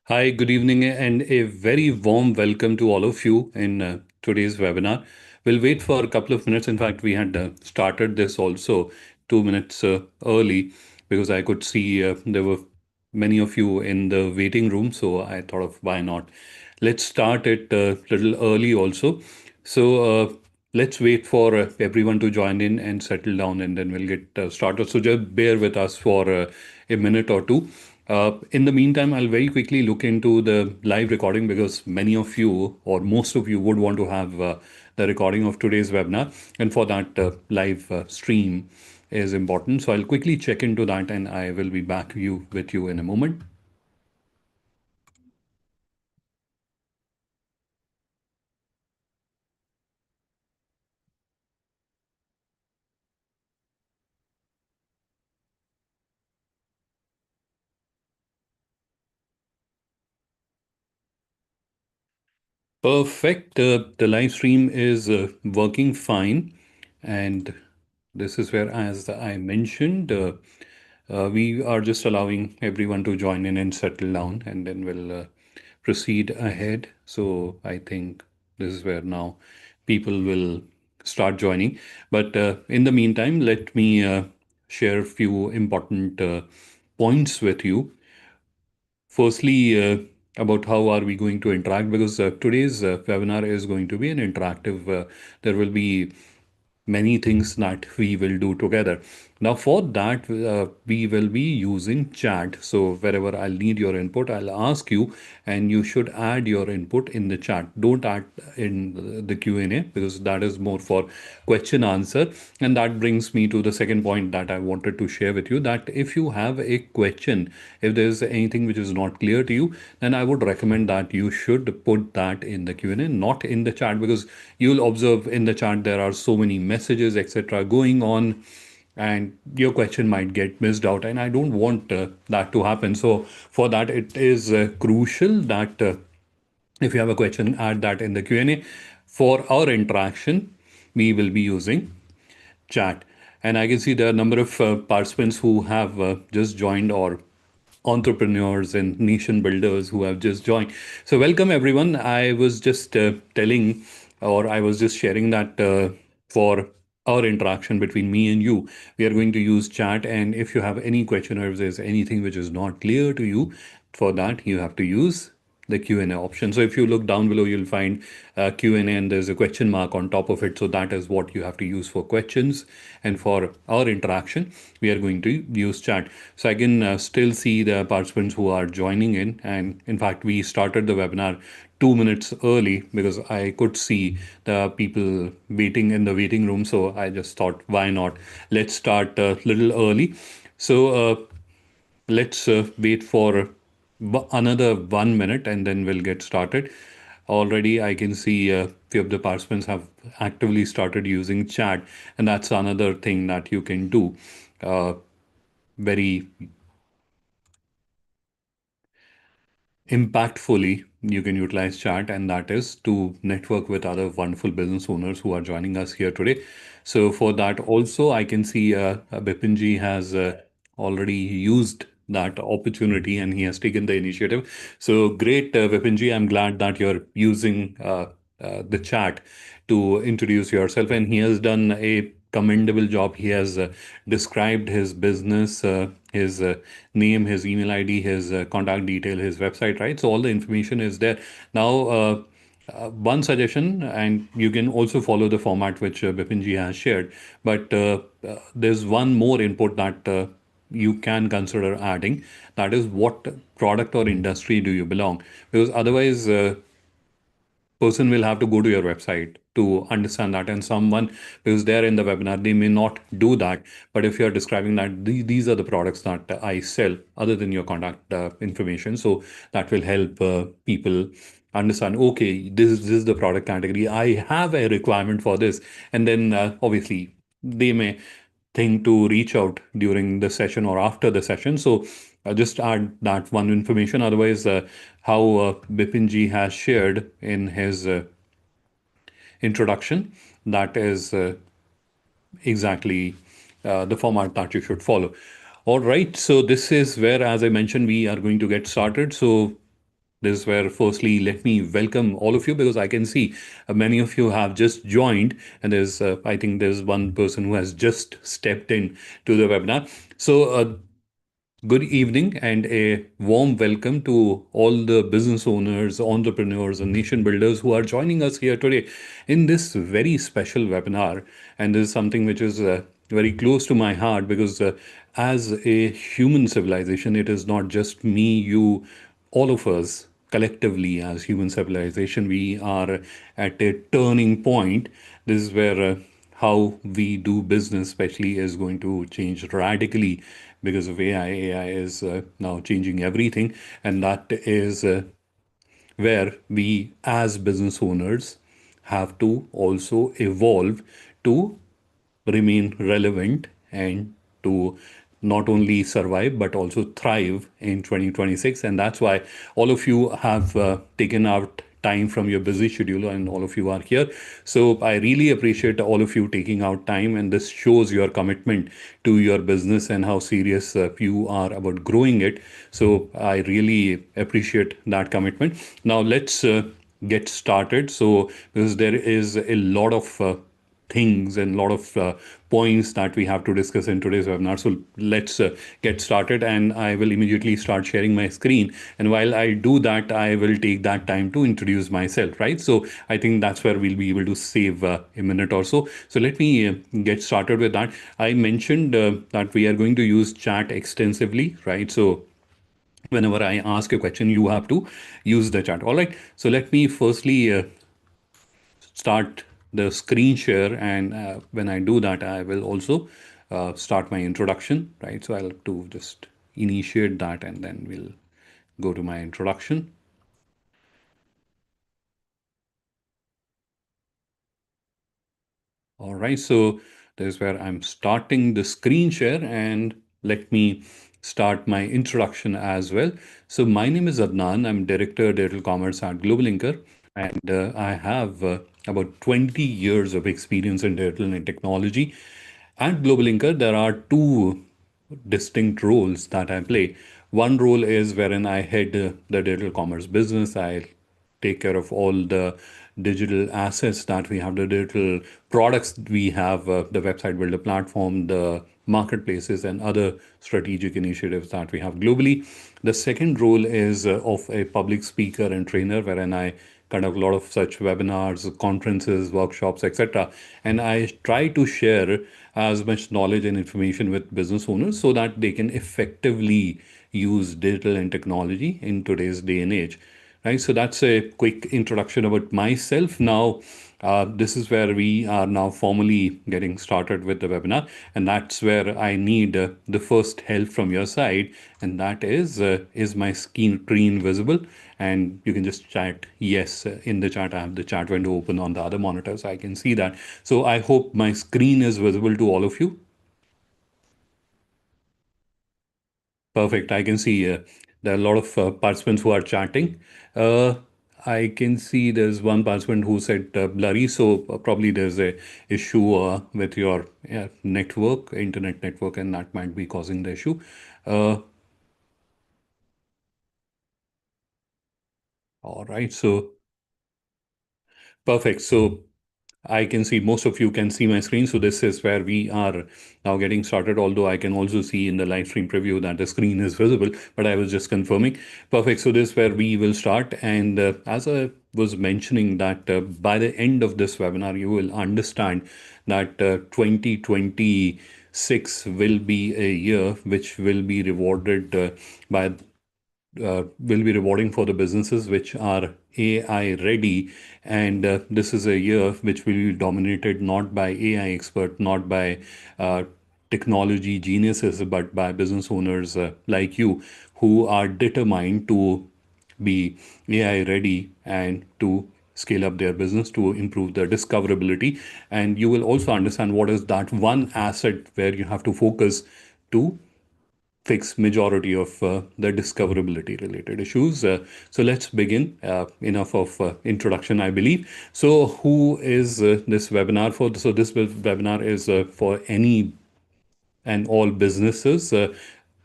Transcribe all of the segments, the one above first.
Hi, good evening, and a very warm welcome to all of you in today's webinar. We'll wait for a couple of minutes. In fact, we had started this also 2 minutes early because I could see there were many of you in the waiting room. So I thought of why not? Let's start it a little early also. So let's wait for everyone to join in and settle down, and then we'll get started. So just bear with us for a minute or two. In the meantime, I'll very quickly look into the live recording because many of you or most of you would want to have the recording of today's webinar. And for that, live stream is important. So I'll quickly check into that and I will be back with you in a moment. Perfect. The live stream is working fine. And this is where, as I mentioned, we are just allowing everyone to join in and settle down, and then we'll proceed ahead. So I think this is where now people will start joining. But in the meantime, let me share a few important points with you. Firstly, about how are we going to interact, because today's webinar is going to be an interactive. There will be many things that we will do together. Now, for that, we will be using chat. So wherever I'll need your input, I'll ask you, and you should add your input in the chat. Don't add in the Q&A because that is more for question answer. And that brings me to the second point that I wanted to share with you, that if you have a question, if there's anything which is not clear to you, then I would recommend that you should put that in the Q&A, not in the chat, because you'll observe in the chat there are so many messages, etc., going on, and your question might get missed out. And I don't want that to happen. So for that, it is crucial that if you have a question, add that in the Q&A. For our interaction, we will be using chat. And I can see there are a number of participants who have just joined, or entrepreneurs and nation builders who have just joined. So, welcome everyone. I was just telling, or I was just sharing that for our interaction between me and you, we are going to use chat. And if you have any question or if there's anything which is not clear to you, for that, you have to use the Q&A option. So if you look down below, you'll find Q&A and there's a question mark on top of it. So that is what you have to use for questions. And for our interaction, we are going to use chat. So I can still see the participants who are joining in. And in fact, we started the webinar 2 minutes early because I could see the people waiting in the waiting room. So I just thought, why not? Let's start a little early. So let's wait for another 1 minute and then we'll get started. Already, I can see a few of the participants have actively started using chat, and that's another thing that you can do very impactfully. You can utilize chat, and that is to network with other wonderful business owners who are joining us here today. So for that also, I can see Bipinji has already used that opportunity and he has taken the initiative. So great, Vipinji. I'm glad that you're using the chat to introduce yourself, and he has done a commendable job. He has described his business, his name, his email ID, his contact detail, his website, right? So all the information is there. Now, one suggestion, and you can also follow the format which Bipinji has shared, but there's one more input that you can consider adding. That is, what product or industry do you belong? Because otherwise, person will have to go to your website to understand that, and someone, because they're in the webinar, they may not do that. But if you're describing that these are the products that I sell other than your contact information, so that will help people understand, okay, this is the product category, I have a requirement for this. And then obviously they may think to reach out during the session or after the session. So just add that one information. Otherwise, how Bipinji has shared in his introduction, that is exactly the format that you should follow. All right. So this is where, as I mentioned, we are going to get started. So This is where, firstly, let me welcome all of you because I can see many of you have just joined, and I think, there's one person who has just stepped in to the webinar. Good evening and a warm welcome to all the business owners, entrepreneurs, and nation builders who are joining us here today in this very special webinar. And this is something which is very close to my heart because, as a human civilization, it is not just me, you, all of us collectively as human civilization. We are at a turning point. This is where how we do business, especially, is going to change radically because of AI. AI is now changing everything, and that is where we, as business owners, have to also evolve to remain relevant and to not only survive but also thrive in 2026. And that's why all of you have taken out time from your busy schedule and all of you are here. So I really appreciate all of you taking out time, and this shows your commitment to your business and how serious you are about growing it. So I really appreciate that commitment. Now let's get started. So because there is a lot of things and a lot of points that we have to discuss in today's webinar. So let's get started, and I will immediately start sharing my screen. And while I do that, I will take that time to introduce myself, right? So I think that's where we'll be able to save a minute or so. So let me get started with that. I mentioned that we are going to use chat extensively, right? So whenever I ask a question, you have to use the chat. All right. So let me firstly start the screen share, and when I do that, I will also start my introduction, right? So I'll have to just initiate that, and then we'll go to my introduction. All right, so there's where I'm starting the screen share, and let me start my introduction as well. So my name is Adnan. I'm Director Digital Commerce at GlobalLinker, and I have about 20 years of experience in digital and technology. At GlobalLinker, there are two distinct roles that I play. One role is wherein I head the digital commerce business. I take care of all the digital assets that we have, the digital products we have, the website builder platform, the marketplaces, and other strategic initiatives that we have globally. The second role is of a public speaker and trainer, wherein I conduct a lot of such webinars, conferences, workshops, etc. And I try to share as much knowledge and information with business owners so that they can effectively use digital and technology in today's day and age. Right, so that's a quick introduction about myself. Now, this is where we are now formally getting started with the webinar, and that's where I need the first help from your side, and that is my screen visible? And you can just chat yes in the chat. I have the chat window open on the other monitor, so I can see that. So I hope my screen is visible to all of you. Perfect. I can see there are a lot of participants who are chatting. Uh, I can see there's one participant who said blurry, so probably there's a issue with your network, internet network, and that might be causing the issue. Uh, all right, so perfect. So I can see most of you can see my screen. So this is where we are now getting started, although I can also see in the live stream preview that the screen is visible, but I was just confirming. Perfect. So this is where we will start. And as I was mentioning that by the end of this webinar, you will understand that 2026 will be a year which will be rewarded by will be rewarding for the businesses which are AI ready. And this is a year which will be dominated not by AI expert, not by technology geniuses, but by business owners like you who are determined to be AI ready and to scale up their business to improve their discoverability. And you will also understand what is that one asset where you have to focus to fix majority of the discoverability related issues. So let's begin. Enough of introduction, I believe. So who is this webinar for? So this webinar is for any and all businesses.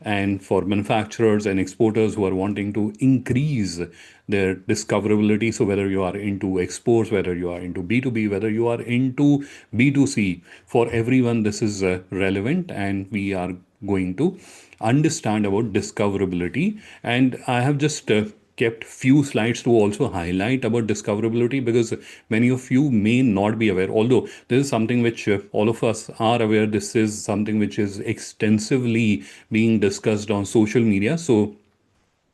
and for manufacturers and exporters who are wanting to increase their discoverability. So whether you are into exports, whether you are into B2B, whether you are into B2C, for everyone this is relevant, and we are going to understand about discoverability. And I have just kept few slides to also highlight about discoverability, because many of you may not be aware, although this is something which all of us are aware. This is something which is extensively being discussed on social media. So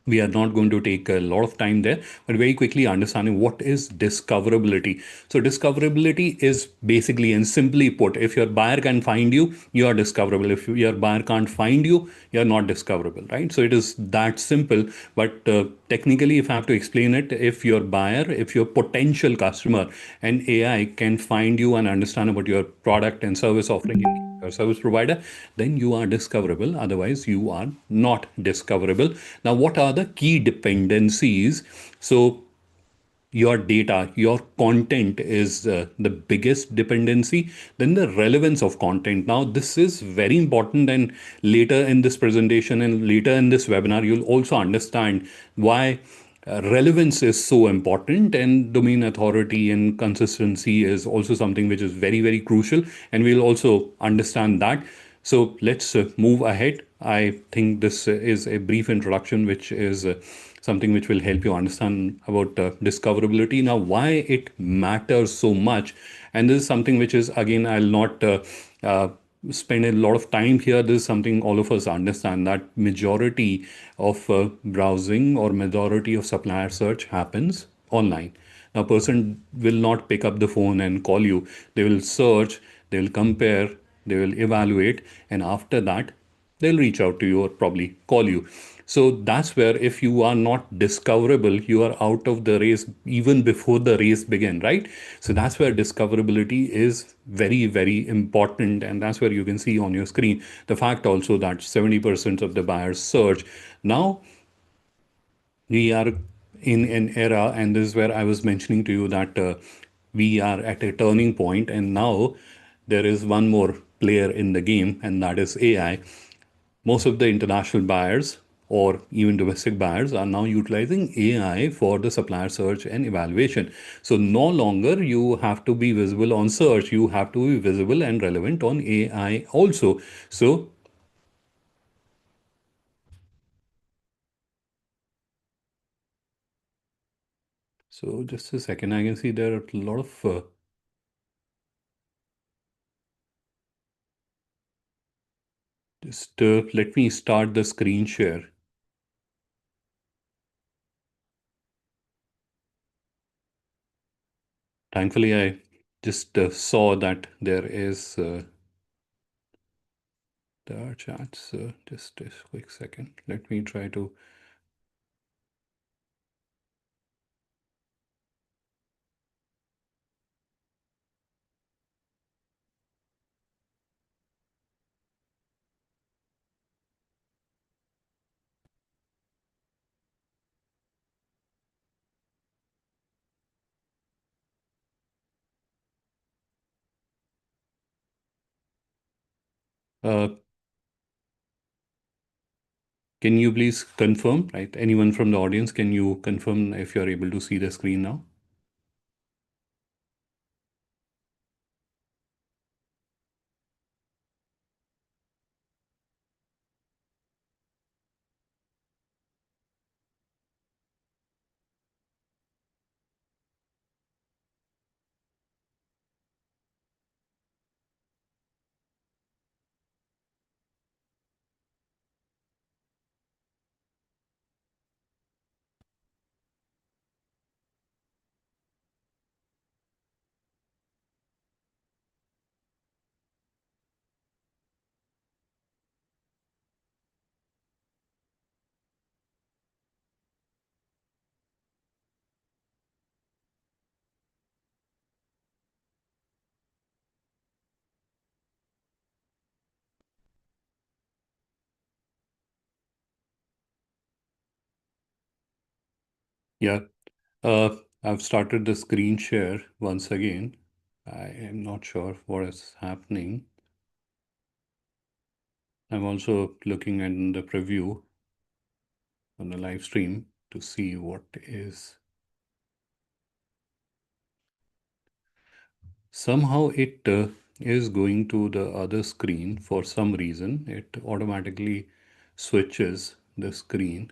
we are not going to take a lot of time there, but very quickly understanding what is discoverability. So discoverability is basically and simply put, if your buyer can find you, you are discoverable. If your buyer can't find you, you are not discoverable, right? So it is that simple. But technically, if I have to explain it, if your buyer, if your potential customer and AI can find you and understand about your product and service offering, your service provider, then you are discoverable. Otherwise, you are not discoverable. Now, what are the key dependencies? So, your data, your content is the biggest dependency. Then the relevance of content. Now, this is very important. And later in this presentation and later in this webinar, you'll also understand why relevance is so important, and domain authority and consistency is also something which is very, very crucial. And we'll also understand that. So let's move ahead. I think this is a brief introduction, which is something which will help you understand about discoverability. Now, why it matters so much. And this is something which is, again, I'll not uh, spend a lot of time here. This is something all of us understand, that majority of browsing or majority of supplier search happens online. Now, a person will not pick up the phone and call you. They will search, they will compare, they will evaluate, and after that, they'll reach out to you or probably call you. So that's where, if you are not discoverable, you are out of the race even before the race began, right? So that's where discoverability is very, very important. And that's where you can see on your screen the fact also that 70% of the buyers search. Now, we are in an era, and this is where I was mentioning to you that we are at a turning point, and now there is one more player in the game, and that is AI. Most of the international buyers or even domestic buyers are now utilizing AI for the supplier search and evaluation. So no longer you have to be visible on search, you have to be visible and relevant on AI also. So just a second, I can see there are a lot of just let me start the screen share. Thankfully, I just saw that there is the chats. Just a quick second. Let me try to. Uh, can you please confirm, right? Anyone from the audience, can you confirm if you're able to see the screen now? Yeah. I've started the screen share once again. I am not sure what is happening. I'm also looking at the preview on the live stream to see what is. Somehow it is going to the other screen for some reason. It automatically switches the screen.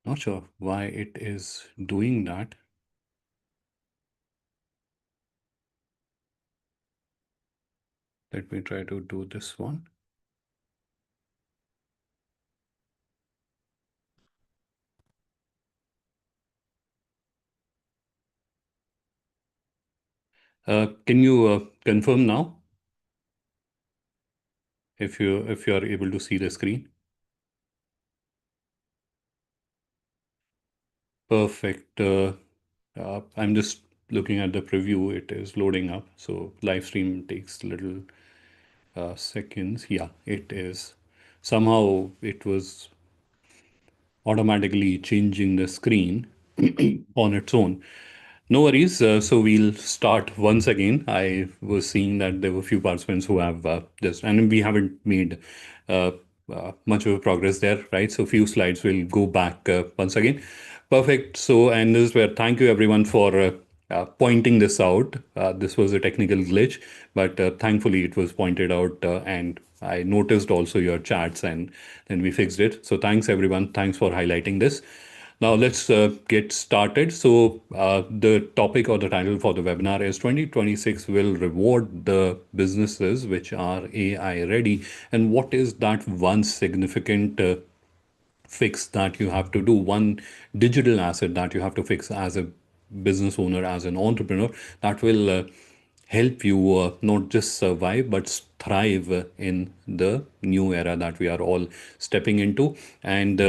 Not sure why it is doing that. Let me try to do this one. Can you confirm now if you are able to see the screen? Perfect. I'm just looking at the preview. It is loading up. So live stream takes little seconds. Yeah, it is. Somehow it was automatically changing the screen on its own. No worries. So we'll start once again. I was seeing that there were a few participants who have just, and we haven't made uh, much of a progress there, right? So few slides will go back once again. Perfect. So, and this is where thank you everyone for pointing this out. This was a technical glitch, but thankfully it was pointed out, and I noticed also your chats, and then we fixed it. So thanks everyone. Thanks for highlighting this. Now let's get started. So the topic or the title for the webinar is 2026 will reward the businesses which are AI ready. And what is that one significant fix that you have to do, one digital asset that you have to fix as a business owner, as an entrepreneur, that will help you not just survive but thrive in the new era that we are all stepping into. And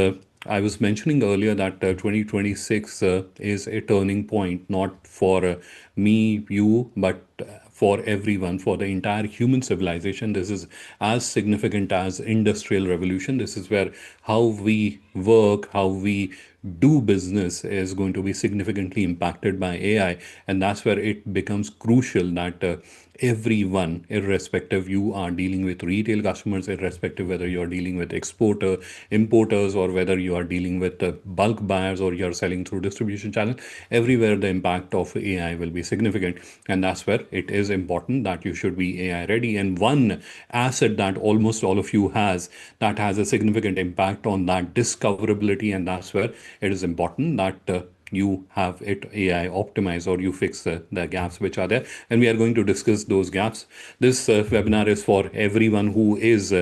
I was mentioning earlier that 2026 is a turning point, not for me, you, but for everyone, for the entire human civilization. This is as significant as industrial revolution. This is where how we work, how we do business is going to be significantly impacted by AI. And that's where it becomes crucial that everyone, irrespective you are dealing with retail customers, irrespective whether you're dealing with exporter, importers, or whether you are dealing with bulk buyers or you're selling through distribution channel, everywhere the impact of AI will be significant. And that's where it is important that you should be AI ready. And one asset that almost all of you that has a significant impact on that discoverability, and that's where it is important that you have it AI optimized, or you fix the gaps which are there. And we are going to discuss those gaps. This webinar is for everyone who is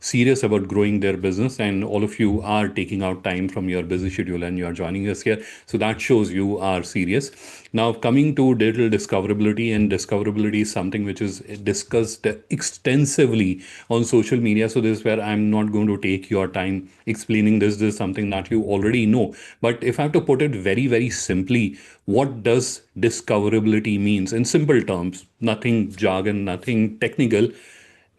serious about growing their business, and all of you are taking out time from your busy schedule and you are joining us here. So that shows you are serious. Now, coming to digital discoverability, and discoverability is something which is discussed extensively on social media. So this is where I'm not going to take your time explaining this. This is something that you already know. But if I have to put it very, very simply, what does discoverability means in simple terms? Nothing jargon, nothing technical.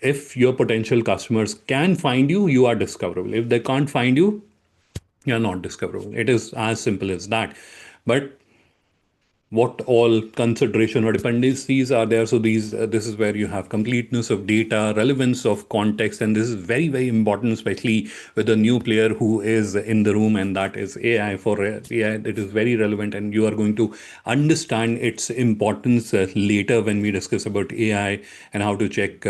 If your potential customers can find you, you are discoverable. If they can't find you, you're not discoverable. It is as simple as that. But what all consideration or dependencies are there? So these this is where you have completeness of data, relevance of context, and this is very, very important, especially with a new player who is in the room, and that is AI. For AI, it is very relevant, and you are going to understand its importance later when we discuss about AI and how to check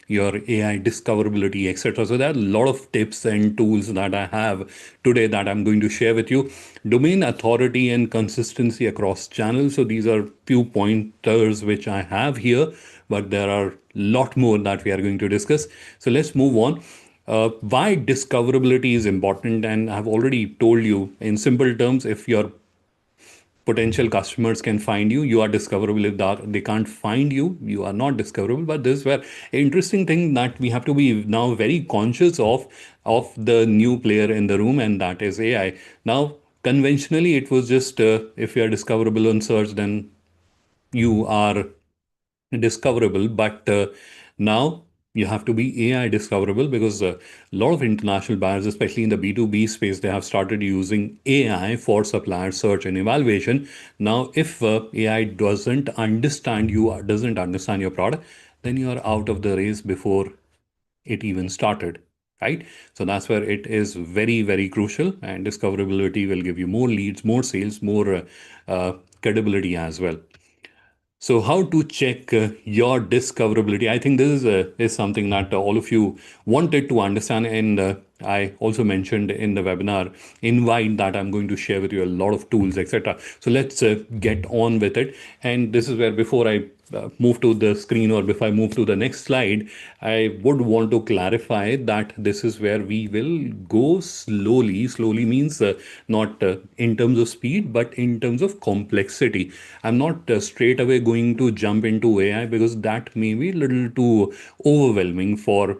your AI discoverability, etc. So there are a lot of tips and tools that I have today that I'm going to share with you. Domain authority and consistency across channels. So these are few pointers which I have here, but there are a lot more that we are going to discuss. So let's move on. Why discoverability is important, and I've already told you in simple terms. If your potential customers can find you, you are discoverable. If they can't find you, you are not discoverable. But this is where interesting thing that we have to be now very conscious of the new player in the room, and that is AI. Now, conventionally, it was just if you are discoverable on search, then you are discoverable. But now you have to be AI discoverable, because a lot of international buyers, especially in the B2B space, they have started using AI for supplier search and evaluation. Now, if AI doesn't understand you, doesn't understand your product, then you are out of the race before it even started, right? So that's where it is very, very crucial. And discoverability will give you more leads, more sales, more credibility as well. So, how to check your discoverability? I think this is something that all of you wanted to understand, and I also mentioned in the webinar invite that I'm going to share with you a lot of tools, etc. So let's get on with it. And this is where, before I move to the screen, or before I move to the next slide, I would want to clarify that this is where we will go slowly. Slowly means not in terms of speed, but in terms of complexity. I'm not straight away going to jump into AI because that may be a little too overwhelming for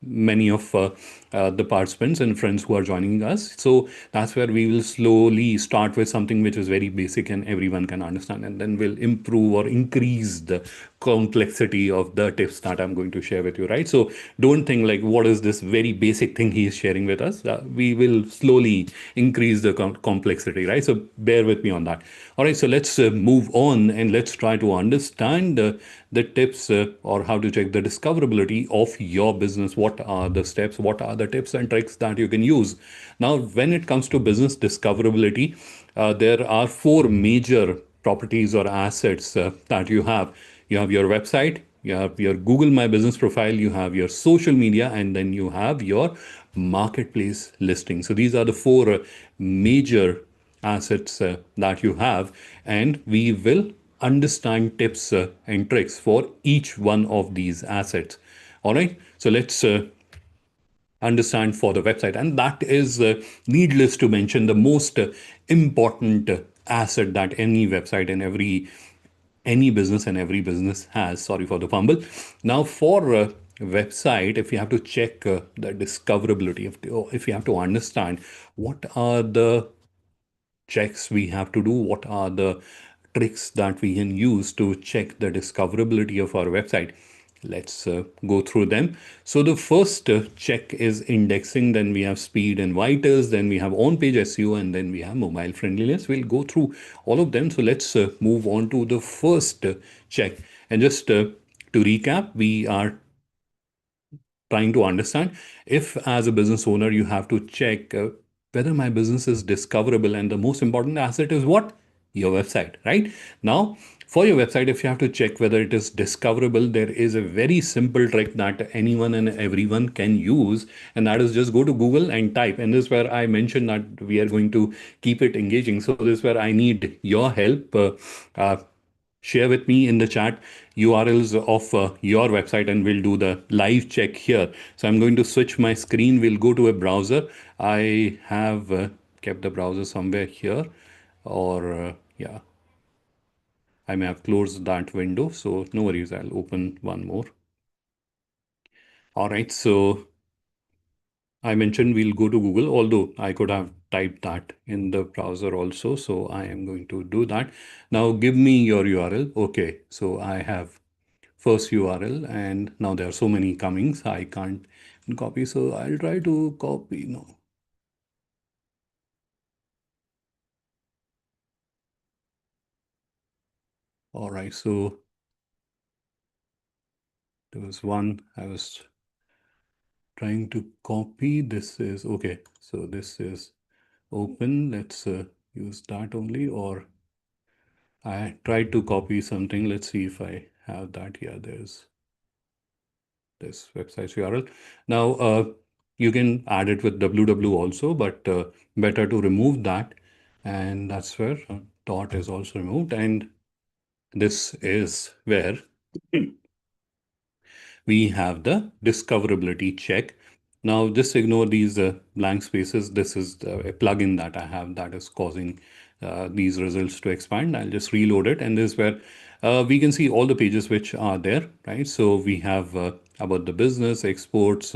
many of the participants and friends who are joining us. So that's where we will slowly start with something which is very basic and everyone can understand, and then we'll improve or increase the complexity of the tips that I'm going to share with you, right? So don't think like, what is this very basic thing he is sharing with us? We will slowly increase the complexity, right? So bear with me on that. All right, so let's move on and let's try to understand the tips or how to check the discoverability of your business. What are the steps? What are the tips and tricks that you can use? Now, when it comes to business discoverability, there are four major properties or assets that you have. You have your website, you have your Google My Business profile, you have your social media, and then you have your marketplace listing. So these are the four major assets that you have, and we will understand tips and tricks for each one of these assets. All right, so let's understand for the website, and that is needless to mention the most important asset that any website and any business and every business has. Sorry for the fumble. Now, for website, if you have to check the discoverability, if you have to understand what are the checks we have to do, what are the tricks that we can use to check the discoverability of our website. Let's go through them. So the first check is indexing, then we have speed and vitals, then we have on-page SEO, and then we have mobile friendliness. We'll go through all of them. So let's move on to the first check. And just to recap, we are trying to understand if, as a business owner, you have to check whether my business is discoverable, and the most important asset is what? Your website, right? Now, for your website, if you have to check whether it is discoverable, there is a very simple trick that anyone and everyone can use, and that is just go to Google and type. And this is where I mentioned that we are going to keep it engaging. So this is where I need your help. Uh, Share with me in the chat URLs of your website, and we'll do the live check here. So I'm going to switch my screen. We'll go to a browser. I have kept the browser somewhere here, or yeah, I may have closed that window. So no worries, I'll open one more. All right, so I mentioned we'll go to Google, although I could have typed that in the browser also. So I am going to do that. Now give me your URL. Okay, so I have first URL, and now there are so many comings, I can't copy. So I'll try to copy. No. All right. So there was one I was trying to copy. This is okay. So this is open. Let's use that only, or I tried to copy something. Let's see if I have that here. There's this website's URL. Now, you can add it with www also, but better to remove that. And that's where dot is also removed. And this is where we have the discoverability check. Now, just ignore these blank spaces. This is a plugin that I have that is causing these results to expand. I'll just reload it. And this is where we can see all the pages which are there, right? So we have about the business, exports,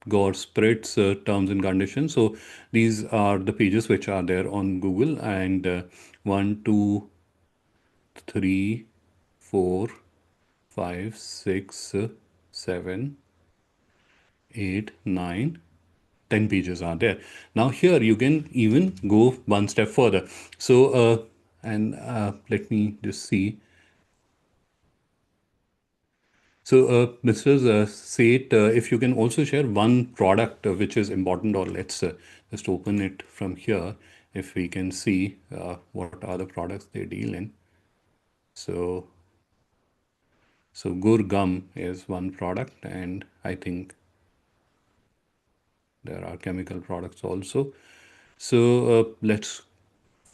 Gore spreads, terms and conditions. So these are the pages which are there on Google, and 1, 2, 3, 4, 5, 6, 7, 8, 9, 10 pages are there. Now here you can even go one step further. So and let me just see. So, Mr. Seth, if you can also share one product which is important, or let's just open it from here, if we can see what are the products they deal in. So, so Gur Gum is one product, and I think there are chemical products also. So, let's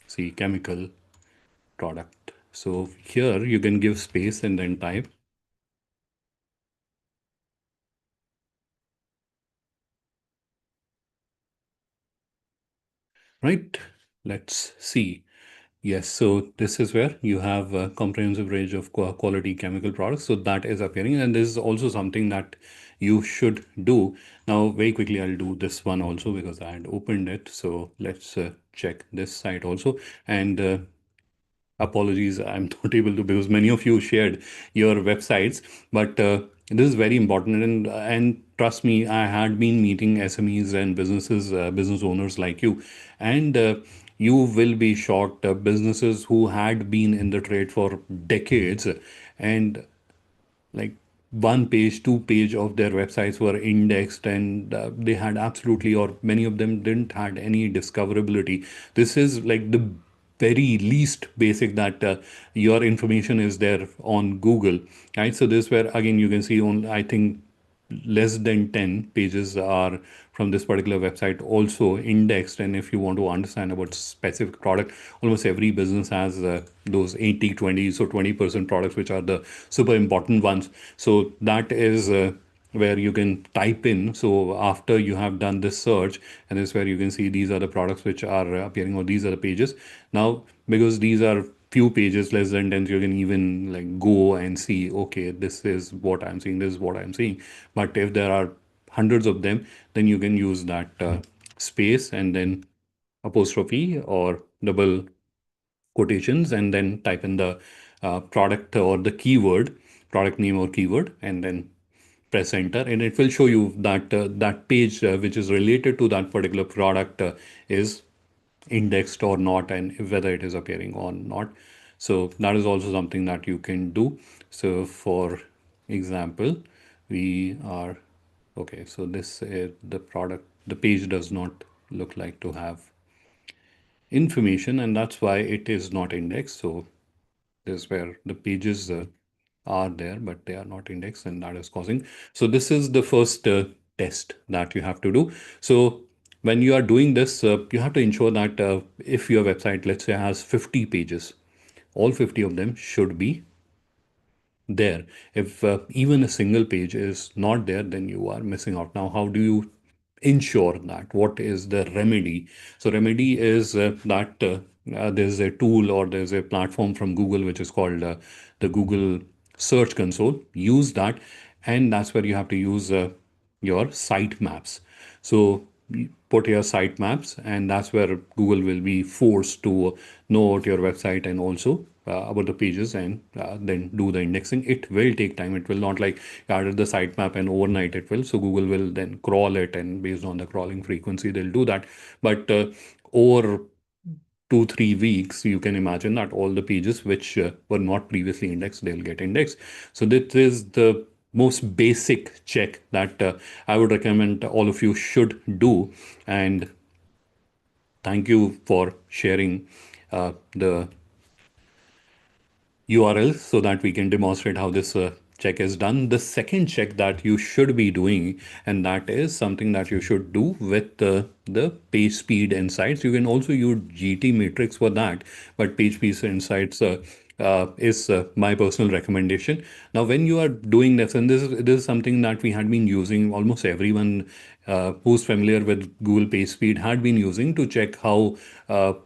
see chemical product. So here you can give space and then type, right? Let's see. Yes, so this is where you have a comprehensive range of quality chemical products. So that is appearing, and this is also something that you should do. Now, very quickly, I'll do this one also because I had opened it. So let's check this site also. And apologies, I'm not able to because many of you shared your websites, but this is very important. And trust me, I had been meeting SMEs and businesses, business owners like you, and you will be shocked. Businesses who had been in the trade for decades, and like one page, two page of their websites were indexed, and they had absolutely, or many of them didn't had any discoverability. This is like the very least basic that your information is there on Google, right? So this where again you can see on, I think less than 10 pages are from this particular website also indexed. And if you want to understand about specific product, almost every business has those 80/20, so 20% products which are the super important ones. So that is where you can type in. So after you have done this search, and this is where you can see these are the products which are appearing, or these are the pages. Now, because these are few pages, less than 10, you can even like go and see, okay, this is what I'm seeing, this is what I'm seeing. But if there are hundreds of them, then you can use that space and then apostrophe or double quotations, and then type in the product or the keyword, product name or keyword, and then press enter, and it will show you that that page which is related to that particular product is indexed or not, and whether it is appearing or not. So that is also something that you can do. So for example, we are okay. So this the product, the page does not look like to have information, and that's why it is not indexed. So this is where the pages are there, but they are not indexed, and that is causing. So this is the first test that you have to do. So when you are doing this, you have to ensure that if your website, let's say, has 50 pages, all 50 of them should be there. If even a single page is not there, then you are missing out. Now, how do you ensure that? What is the remedy? So remedy is that there's a tool or there's a platform from Google which is called the Google Search Console. Use that, and that's where you have to use your site maps. So you put your site maps, and that's where Google will be forced to know about your website and also about the pages, and then do the indexing. It will take time. It will not like you added the sitemap and overnight it will. So Google will then crawl it, and based on the crawling frequency, they'll do that. But over 2 3 weeks, you can imagine that all the pages which were not previously indexed, they'll get indexed. So this is the most basic check that I would recommend all of you should do. And thank you for sharing the URL so that we can demonstrate how this check is done. The second check that you should be doing, and that is something that you should do with the page speed insights. You can also use GT matrix for that, but page speed insights is my personal recommendation. Now, when you are doing this, and this is something that we had been using, almost everyone who's familiar with Google PageSpeed had been using to check how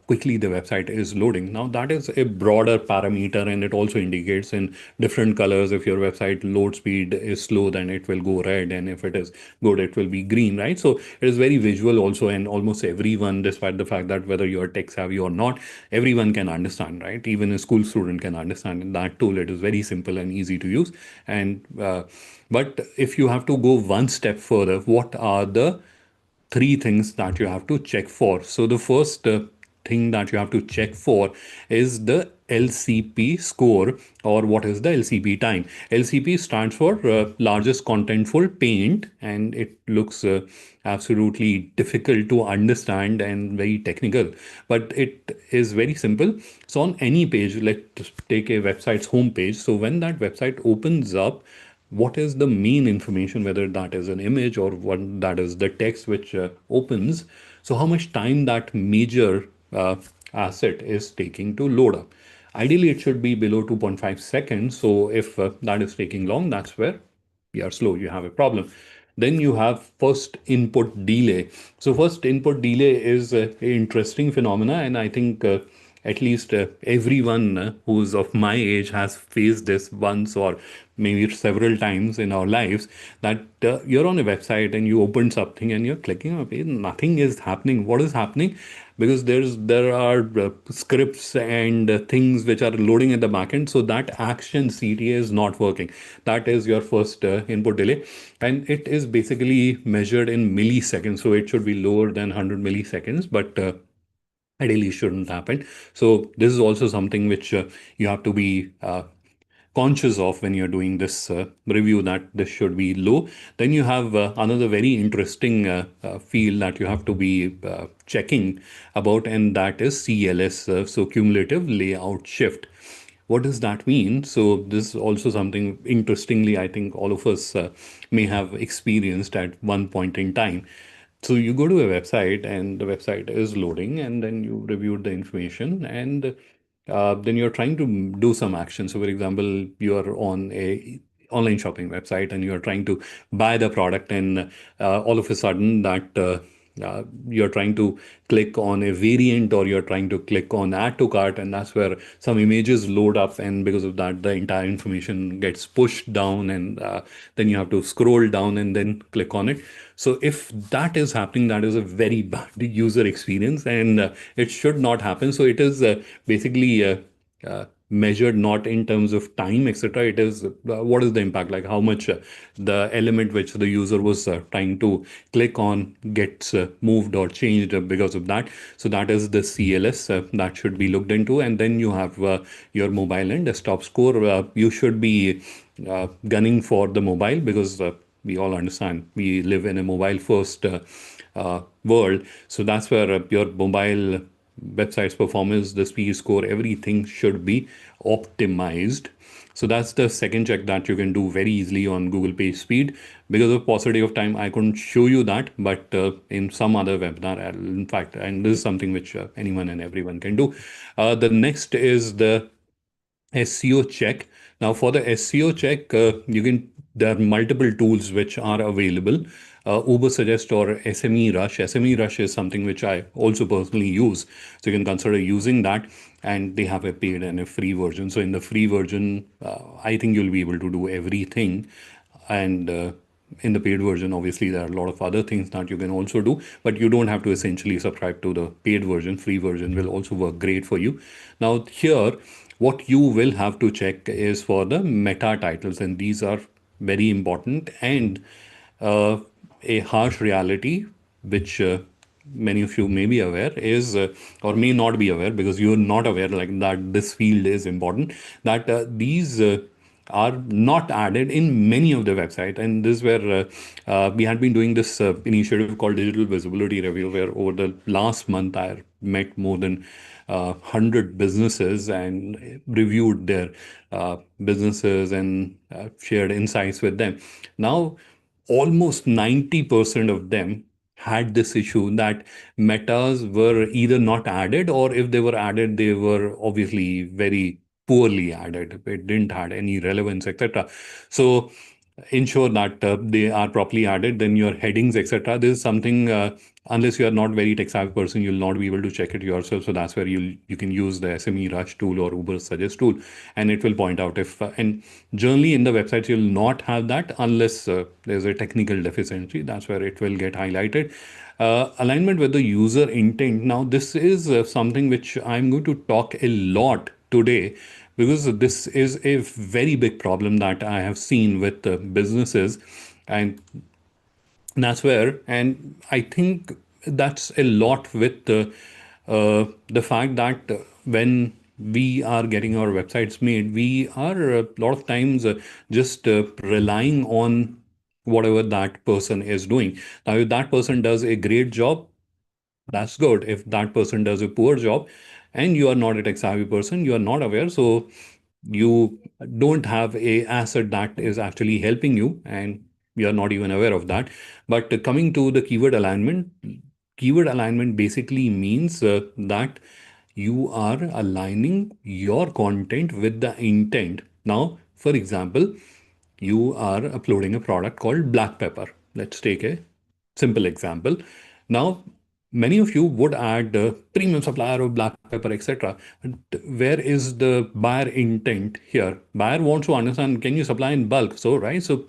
quickly the website is loading. Now, that is a broader parameter, and it also indicates in different colors. If your website load speed is slow, then it will go red, and if it is good, it will be green, right? So it is very visual also, and almost everyone, despite the fact that whether you're tech savvy or not, everyone can understand, right? Even a school student can understand that tool. It is very simple and easy to use. And but if you have to go one step further, what are the three things that you have to check for? So the first thing that you have to check for is the LCP score, or what is the LCP time. LCP stands for largest contentful paint, and it looks absolutely difficult to understand and very technical, but it is very simple. So on any page, let's take a website's home page. So when that website opens up, what is the main information, whether that is an image or what that is the text which opens. So how much time that major asset is taking to load up. Ideally it should be below 2.5 seconds. So if that is taking long, that's where you are slow, you have a problem. Then you have first input delay. So first input delay is an interesting phenomena, and I think at least everyone who's of my age has faced this once or maybe several times in our lives, that you're on a website and you open something and you're clicking on a page, nothing is happening. What is happening? Because there are scripts and things which are loading at the backend, so that action CTA is not working. That is your first input delay, and it is basically measured in milliseconds, so it should be lower than 100 milliseconds, but ideally shouldn't happen. So this is also something which you have to be conscious of when you're doing this review, that this should be low. Then you have another very interesting field that you have to be checking about, and that is CLS, so cumulative layout shift. What does that mean? So this is also something, interestingly, I think all of us may have experienced at one point in time. So you go to a website and the website is loading, and then you reviewed the information, and then you're trying to do some action. So, for example, you're on a online shopping website and you're trying to buy the product, and all of a sudden that you're trying to click on a variant, or you're trying to click on add to cart, and that's where some images load up, and because of that the entire information gets pushed down, and then you have to scroll down and then click on it. So if that is happening, that is a very bad user experience, and it should not happen. So it is basically measured not in terms of time, etc. It is what is the impact, like how much the element which the user was trying to click on gets moved or changed because of that. So that is the CLS that should be looked into. And then you have your mobile and desktop score. You should be gunning for the mobile, because we all understand we live in a mobile first world. So that's where your mobile website's performance, the speed score, everything should be optimized. So that's the second check that you can do very easily on Google Page Speed. Because of paucity of time, I couldn't show you that, but in some other webinar, in fact, and this is something which anyone and everyone can do. The next is the SEO check. Now, for the SEO check, there are multiple tools which are available. Uber Suggest or SME Rush. SME Rush is something which I also personally use. So you can consider using that. And they have a paid and a free version. So in the free version, I think you'll be able to do everything. And in the paid version, obviously, there are a lot of other things that you can also do, but you don't have to essentially subscribe to the paid version. Free version will also work great for you. Now, here, what you will have to check is for the meta titles, and these are very important. And uh, a harsh reality, which many of you may be aware, is or may not be aware, because you're not aware like that this field is important, that these are not added in many of the websites. And this is where we had been doing this initiative called Digital Visibility Review, where over the last month I met more than 100 businesses and reviewed their businesses and shared insights with them. Now, almost 90% of them had this issue that metas were either not added, or if they were added, they were obviously very poorly added. It didn't have any relevance, etc. So ensure that they are properly added. Then your headings, etc. This is something, unless you are not very tech savvy person, you'll not be able to check it yourself. So that's where you can use the SME Rush tool or Uber Suggest tool, and it will point out if and generally in the websites you'll not have that unless there's a technical deficiency. That's where it will get highlighted. Alignment with the user intent. Now, this is something which I'm going to talk a lot today, because this is a very big problem that I have seen with businesses. And that's where, and I think that's a lot with the fact that when we are getting our websites made, we are a lot of times just relying on whatever that person is doing. Now, if that person does a great job, that's good. If that person does a poor job and you are not a tech savvy person, you are not aware, so you don't have a asset that is actually helping you, and you are not even aware of that. But coming to the keyword alignment basically means that you are aligning your content with the intent. Now, for example, you are uploading a product called black pepper. Let's take a simple example. Now, many of you would add premium supplier of black pepper, etc. But where is the buyer intent here? Buyer wants to understand, can you supply in bulk? So, right? So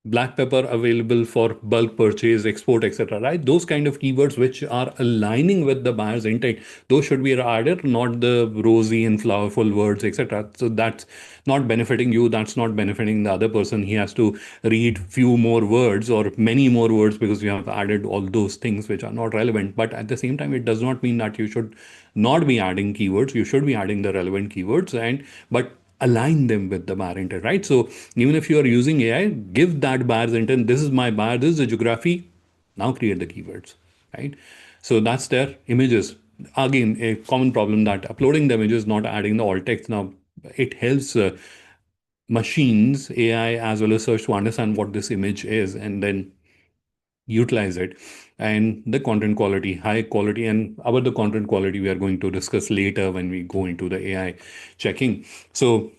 black pepper available for bulk purchase, export, etc. Right? Those kind of keywords which are aligning with the buyer's intent, those should be added, not the rosy and flowerful words, etc. So that's not benefiting you. That's not benefiting the other person. He has to read few more words or many more words because you have added all those things which are not relevant. But at the same time, it does not mean that you should not be adding keywords. You should be adding the relevant keywords, and but align them with the buyer intent, right? So even if you are using AI, give that buyer's intent. This is my buyer, this is the geography. Now create the keywords, right? So that's their images. Again, a common problem that uploading the images, not adding the alt text. Now it helps machines, AI as well as search to understand what this image is and then utilize it. And the content quality, high quality, and about the content quality, we are going to discuss later when we go into the AI checking. So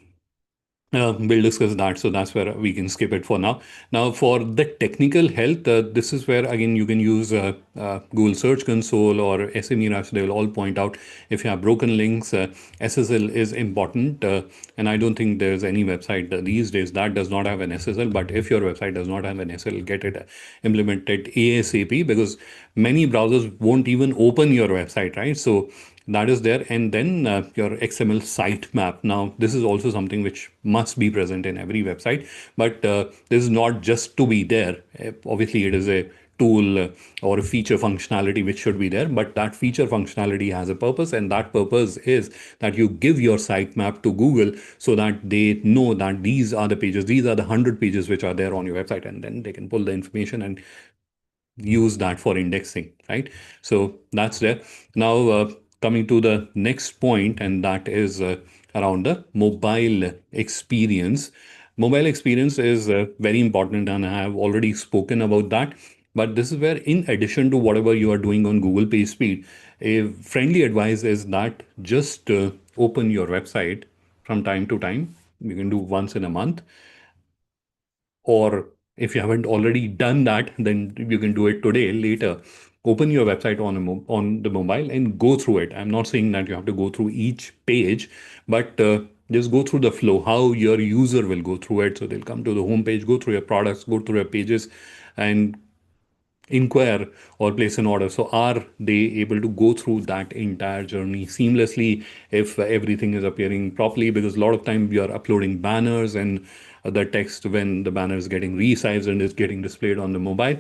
we'll discuss that. So that's where we can skip it for now. Now, for the technical health, this is where again you can use Google Search Console or SME Rush. They will all point out if you have broken links. SSL is important, and I don't think there's any website these days that does not have an SSL. But if your website does not have an SSL, get it implemented ASAP, because many browsers won't even open your website, right? So that is there. And then your XML sitemap. Now, this is also something which must be present in every website, but this is not just to be there. Obviously, it is a tool or a feature functionality which should be there, but that feature functionality has a purpose, and that purpose is that you give your sitemap to Google so that they know that these are the pages, these are the 100 pages which are there on your website, and then they can pull the information and use that for indexing, right? So that's there. Now, coming to the next point, and that is around the mobile experience. Mobile experience is very important, and I have already spoken about that. But this is where, in addition to whatever you are doing on Google Page Speed, a friendly advice is that just open your website from time to time. You can do once in a month, or if you haven't already done that, then you can do it today, later. Open your website on on the mobile and go through it. I'm not saying that you have to go through each page, but just go through the flow, how your user will go through it. So they'll come to the home page, go through your products, go through your pages, and inquire or place an order. So are they able to go through that entire journey seamlessly if everything is appearing properly? Because a lot of time we are uploading banners, and the text, when the banner is getting resized and is getting displayed on the mobile,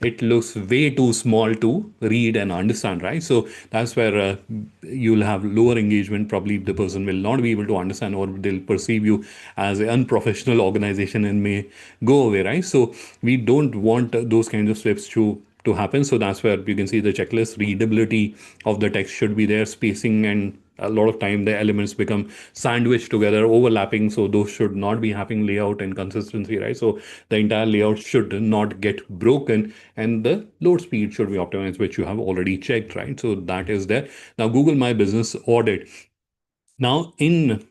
it looks way too small to read and understand, right? So that's where you'll have lower engagement. Probably the person will not be able to understand, or they'll perceive you as an unprofessional organization and may go away, right? So we don't want those kinds of slips to happen. So that's where you can see the checklist. Readability of the text should be there, spacing, and a lot of time the elements become sandwiched together, overlapping. So those should not be happening. Layout and consistency, right? So the entire layout should not get broken, and the load speed should be optimized, which you have already checked, right? So that is there. Now, Google My Business audit. Now, in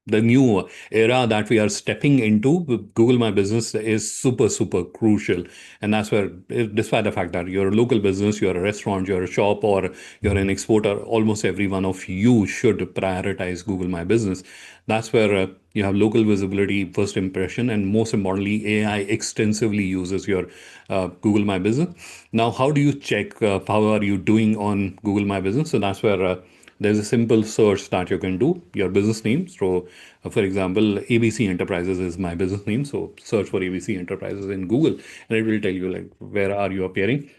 the new era that we are stepping into, Google My Business is super, super crucial. And that's where, despite the fact that you're a local business, you're a restaurant, you're a shop, or you're an exporter, almost every one of you should prioritize Google My Business. That's where you have local visibility, first impression, and most importantly, AI extensively uses your Google My Business. Now, how do you check how are you doing on Google My Business? So that's where there's a simple search that you can do, your business name. So, for example, ABC Enterprises is my business name. So, search for ABC Enterprises in Google, and it will tell you like where are you appearing.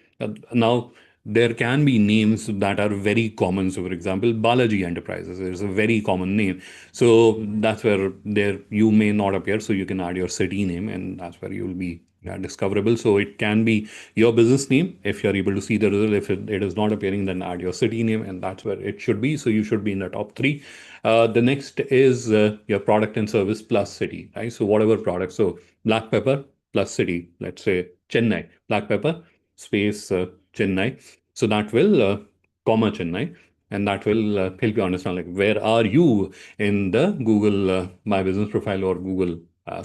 Now, there can be names that are very common. So, for example, Balaji Enterprises is a very common name. So that's where there you may not appear. So you can add your city name, and that's where you'll be discoverable. So it can be your business name. If you're able to see the result, if it is not appearing, then add your city name, and that's where it should be. So you should be in the top three. The next is your product and service plus city, right? So whatever product. So black pepper plus city. Let's say Chennai. Black pepper space Chennai. So that will comma Chennai, and that will help you understand like where are you in the Google My Business Profile or Google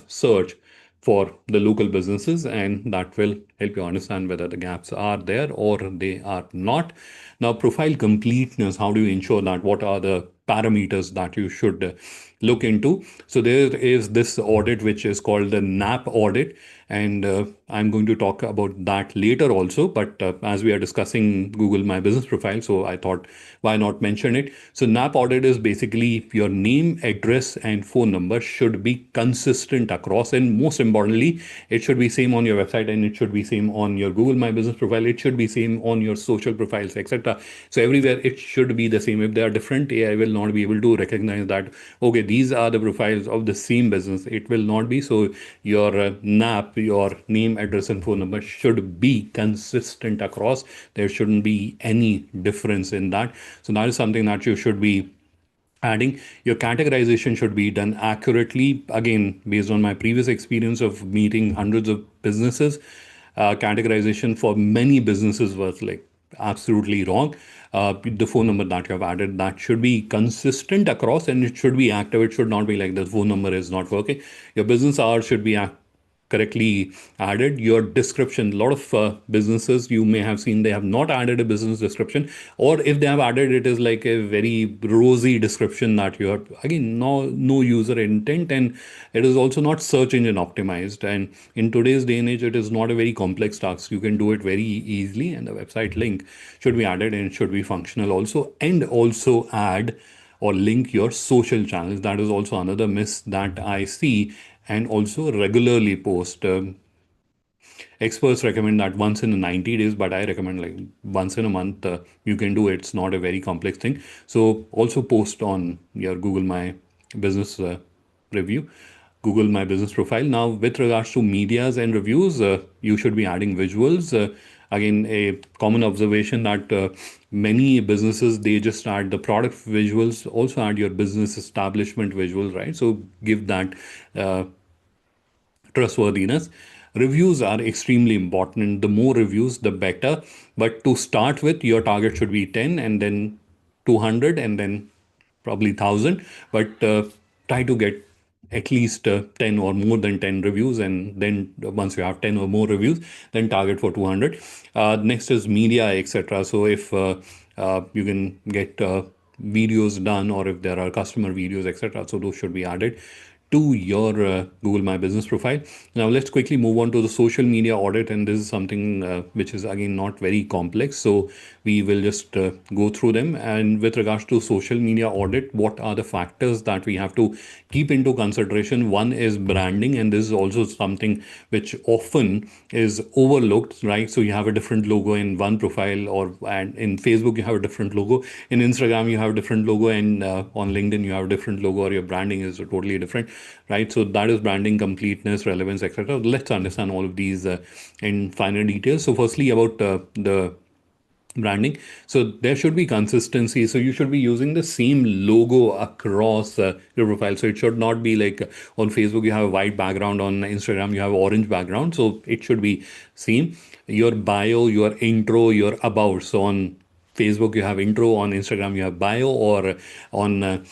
search for the local businesses, and that will help you understand whether the gaps are there or they are not. Now, profile completeness, how do you ensure that? What are the parameters that you should look into? So there is this audit which is called the NAP audit, and I'm going to talk about that later also. But as we are discussing Google My Business Profile, so I thought why not mention it? So NAP audit is basically your name, address, and phone number should be consistent across, and most importantly, it should be same on your website, and it should be same on your Google My Business Profile. It should be same on your social profiles, etc. So everywhere it should be the same. If they are different, AI will not be able to recognize that, okay, these are the profiles of the same business. It will not be. So your NAP, your name, address, and phone number should be consistent across. There shouldn't be any difference in that. So that is something that you should be adding. Your categorization should be done accurately. Again, based on my previous experience of meeting hundreds of businesses, categorization for many businesses was like absolutely wrong. The phone number that you have added, that should be consistent across, and it should be active. It should not be like the phone number is not working. Your business hours should be correctly added. Your description, a lot of businesses you may have seen, they have not added a business description, or if they have added, it is like a very rosy description that you have, again, no user intent, and it is also not search engine optimized. And in today's day and age, it is not a very complex task. You can do it very easily, and the website link should be added, and it should be functional also, and also add or link your social channels. That is also another miss that I see, and also regularly post. Experts recommend that once in 90 days, but I recommend like once in a month. You can do it. It's not a very complex thing. So also post on your Google My Business review, Google My Business Profile. Now, with regards to medias and reviews, you should be adding visuals. Again, a common observation that many businesses, they just add the product visuals, also add your business establishment visuals, right? So give that trustworthiness. Reviews are extremely important. The more reviews, the better. But to start with, your target should be 10, and then 200, and then probably 1,000. But try to get at least 10 or more than 10 reviews. And then once you have 10 or more reviews, then target for 200. Next is media, etc. So if you can get videos done, or if there are customer videos, etc., so those should be added to your Google My Business Profile. Now, let's quickly move on to the social media audit. And this is something which is again not very complex. So we will just go through them. And with regards to social media audit, what are the factors that we have to keep into consideration? One is branding, and this is also something which often is overlooked, right? So you have a different logo in one profile, or and in Facebook you have a different logo, in Instagram you have a different logo, and on LinkedIn you have a different logo, or your branding is totally different, right? So that is branding, completeness, relevance, etc. Let's understand all of these in finer details. So firstly, about the branding. So there should be consistency. So you should be using the same logo across your profile. So it should not be like on Facebook you have a white background, on Instagram you have orange background. So it should be same. Your bio, your intro, your about. So on Facebook you have intro, on Instagram you have bio, or on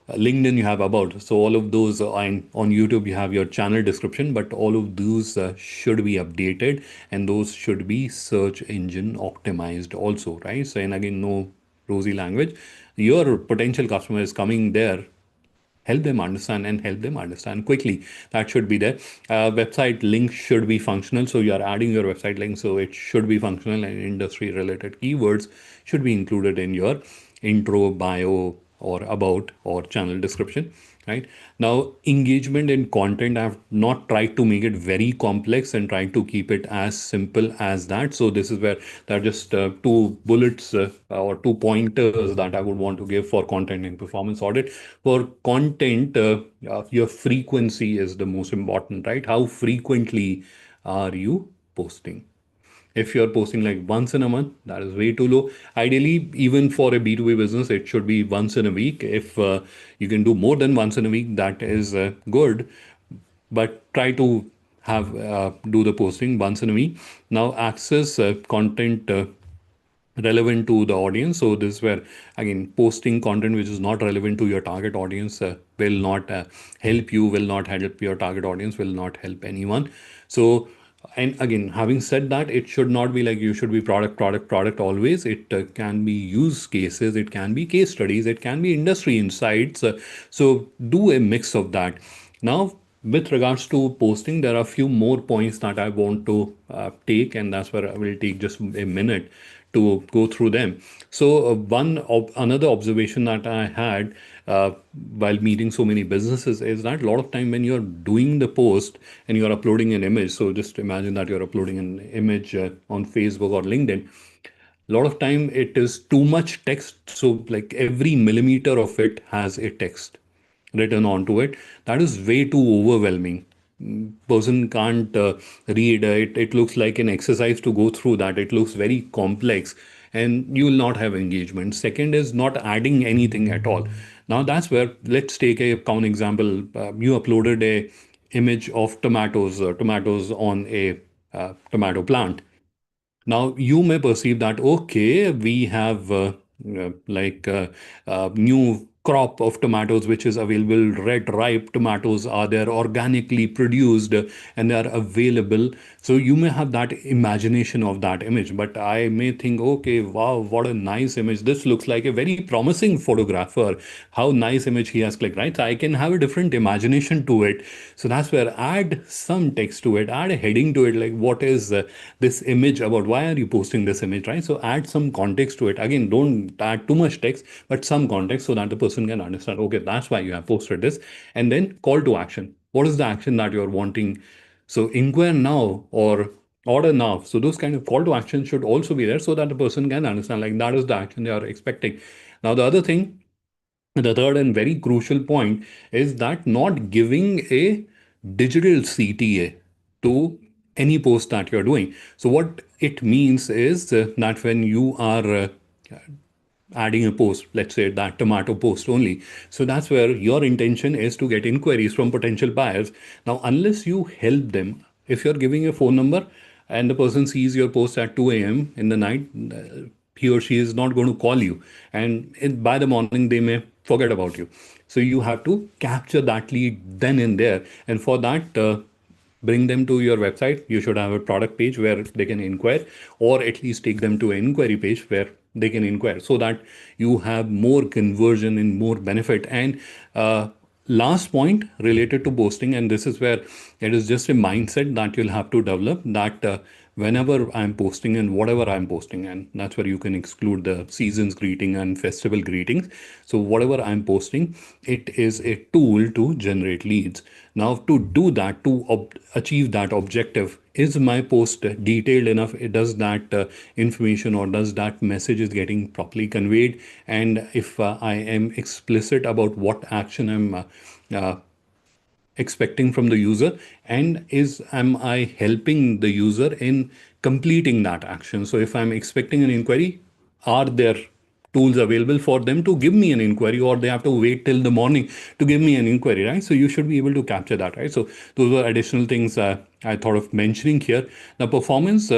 LinkedIn you have about. So all of those, on YouTube you have your channel description, but all of those should be updated, and those should be search engine optimized also, right? So, and again, no rosy language. Your potential customer is coming there, help them understand, and help them understand quickly. That should be there. Website link should be functional. So you are adding your website link, so it should be functional, and industry related keywords should be included in your intro, bio, or about, or channel description. right? Now, engagement in content, I've not tried to make it very complex and trying to keep it as simple as that. So this is where there are just two bullets or two pointers that I would want to give for content and performance audit. For content, your frequency is the most important, right? How frequently are you posting? If you're posting like once in a month, that is way too low. Ideally, even for a B2B business, it should be once in a week. If you can do more than once in a week, that is good. But try to have do the posting once in a week. Now, access content relevant to the audience. So this is where again posting content which is not relevant to your target audience will not help you, will not help your target audience, will not help anyone. So and again, having said that, it should not be like you should be product, product, product always. It can be use cases, it can be case studies, it can be industry insights. So do a mix of that. Now, with regards to posting, there are a few more points that I want to take, and that's where I will take just a minute to go through them. So, another observation that I had while meeting so many businesses is that a lot of time when you're doing the post and you're uploading an image, so just imagine that you're uploading an image on Facebook or LinkedIn. A lot of time it is too much text, so like every millimeter of it has a text written onto it. That is way too overwhelming. Person can't read it. It looks like an exercise to go through that. It looks very complex, and you will not have engagement. Second is not adding anything at all. Now that's where, let's take a common example. You uploaded a image of tomatoes on a tomato plant. Now, you may perceive that, okay, we have new crop of tomatoes which is available, red ripe tomatoes are there, organically produced, and they are available. So you may have that imagination of that image, but I may think, okay, wow, what a nice image. This looks like a very promising photographer. How nice image he has clicked, right? So I can have a different imagination to it. So that's where add some text to it, add a heading to it, like what is this image about? Why are you posting this image, right? So add some context to it. Again, don't add too much text, but some context so that the person can understand, okay, that's why you have posted this. And then call to action. What is the action that you're wanting? So inquire now or order now. So those kind of call to action should also be there so that the person can understand, like that is the action they are expecting. Now, the other thing, the third and very crucial point is that not giving a digital CTA to any post that you're doing. So what it means is that when you are adding a post, let's say that tomato post only. So that's where your intention is to get inquiries from potential buyers. Now, unless you help them, if you're giving a phone number and the person sees your post at 2 a.m. in the night, he or she is not going to call you. And by the morning, they may forget about you. So you have to capture that lead then and there. And for that, bring them to your website. You should have a product page where they can inquire, or at least take them to an inquiry page where they can inquire, so that you have more conversion and more benefit. And last point related to posting, and this is where it is just a mindset that you'll have to develop, that whenever I'm posting and whatever I'm posting, and that's where you can exclude the seasons greeting and festival greetings. So whatever I'm posting, it is a tool to generate leads. Now, to do that, to achieve that objective, is my post detailed enough? Does that information or does that message is getting properly conveyed? And if I am explicit about what action I'm uh, expecting from the user, and is am I helping the user in completing that action? So if I'm expecting an inquiry, are there tools available for them to give me an inquiry, or they have to wait till the morning to give me an inquiry, right? So you should be able to capture that, right? So those are additional things I thought of mentioning here. Now, performance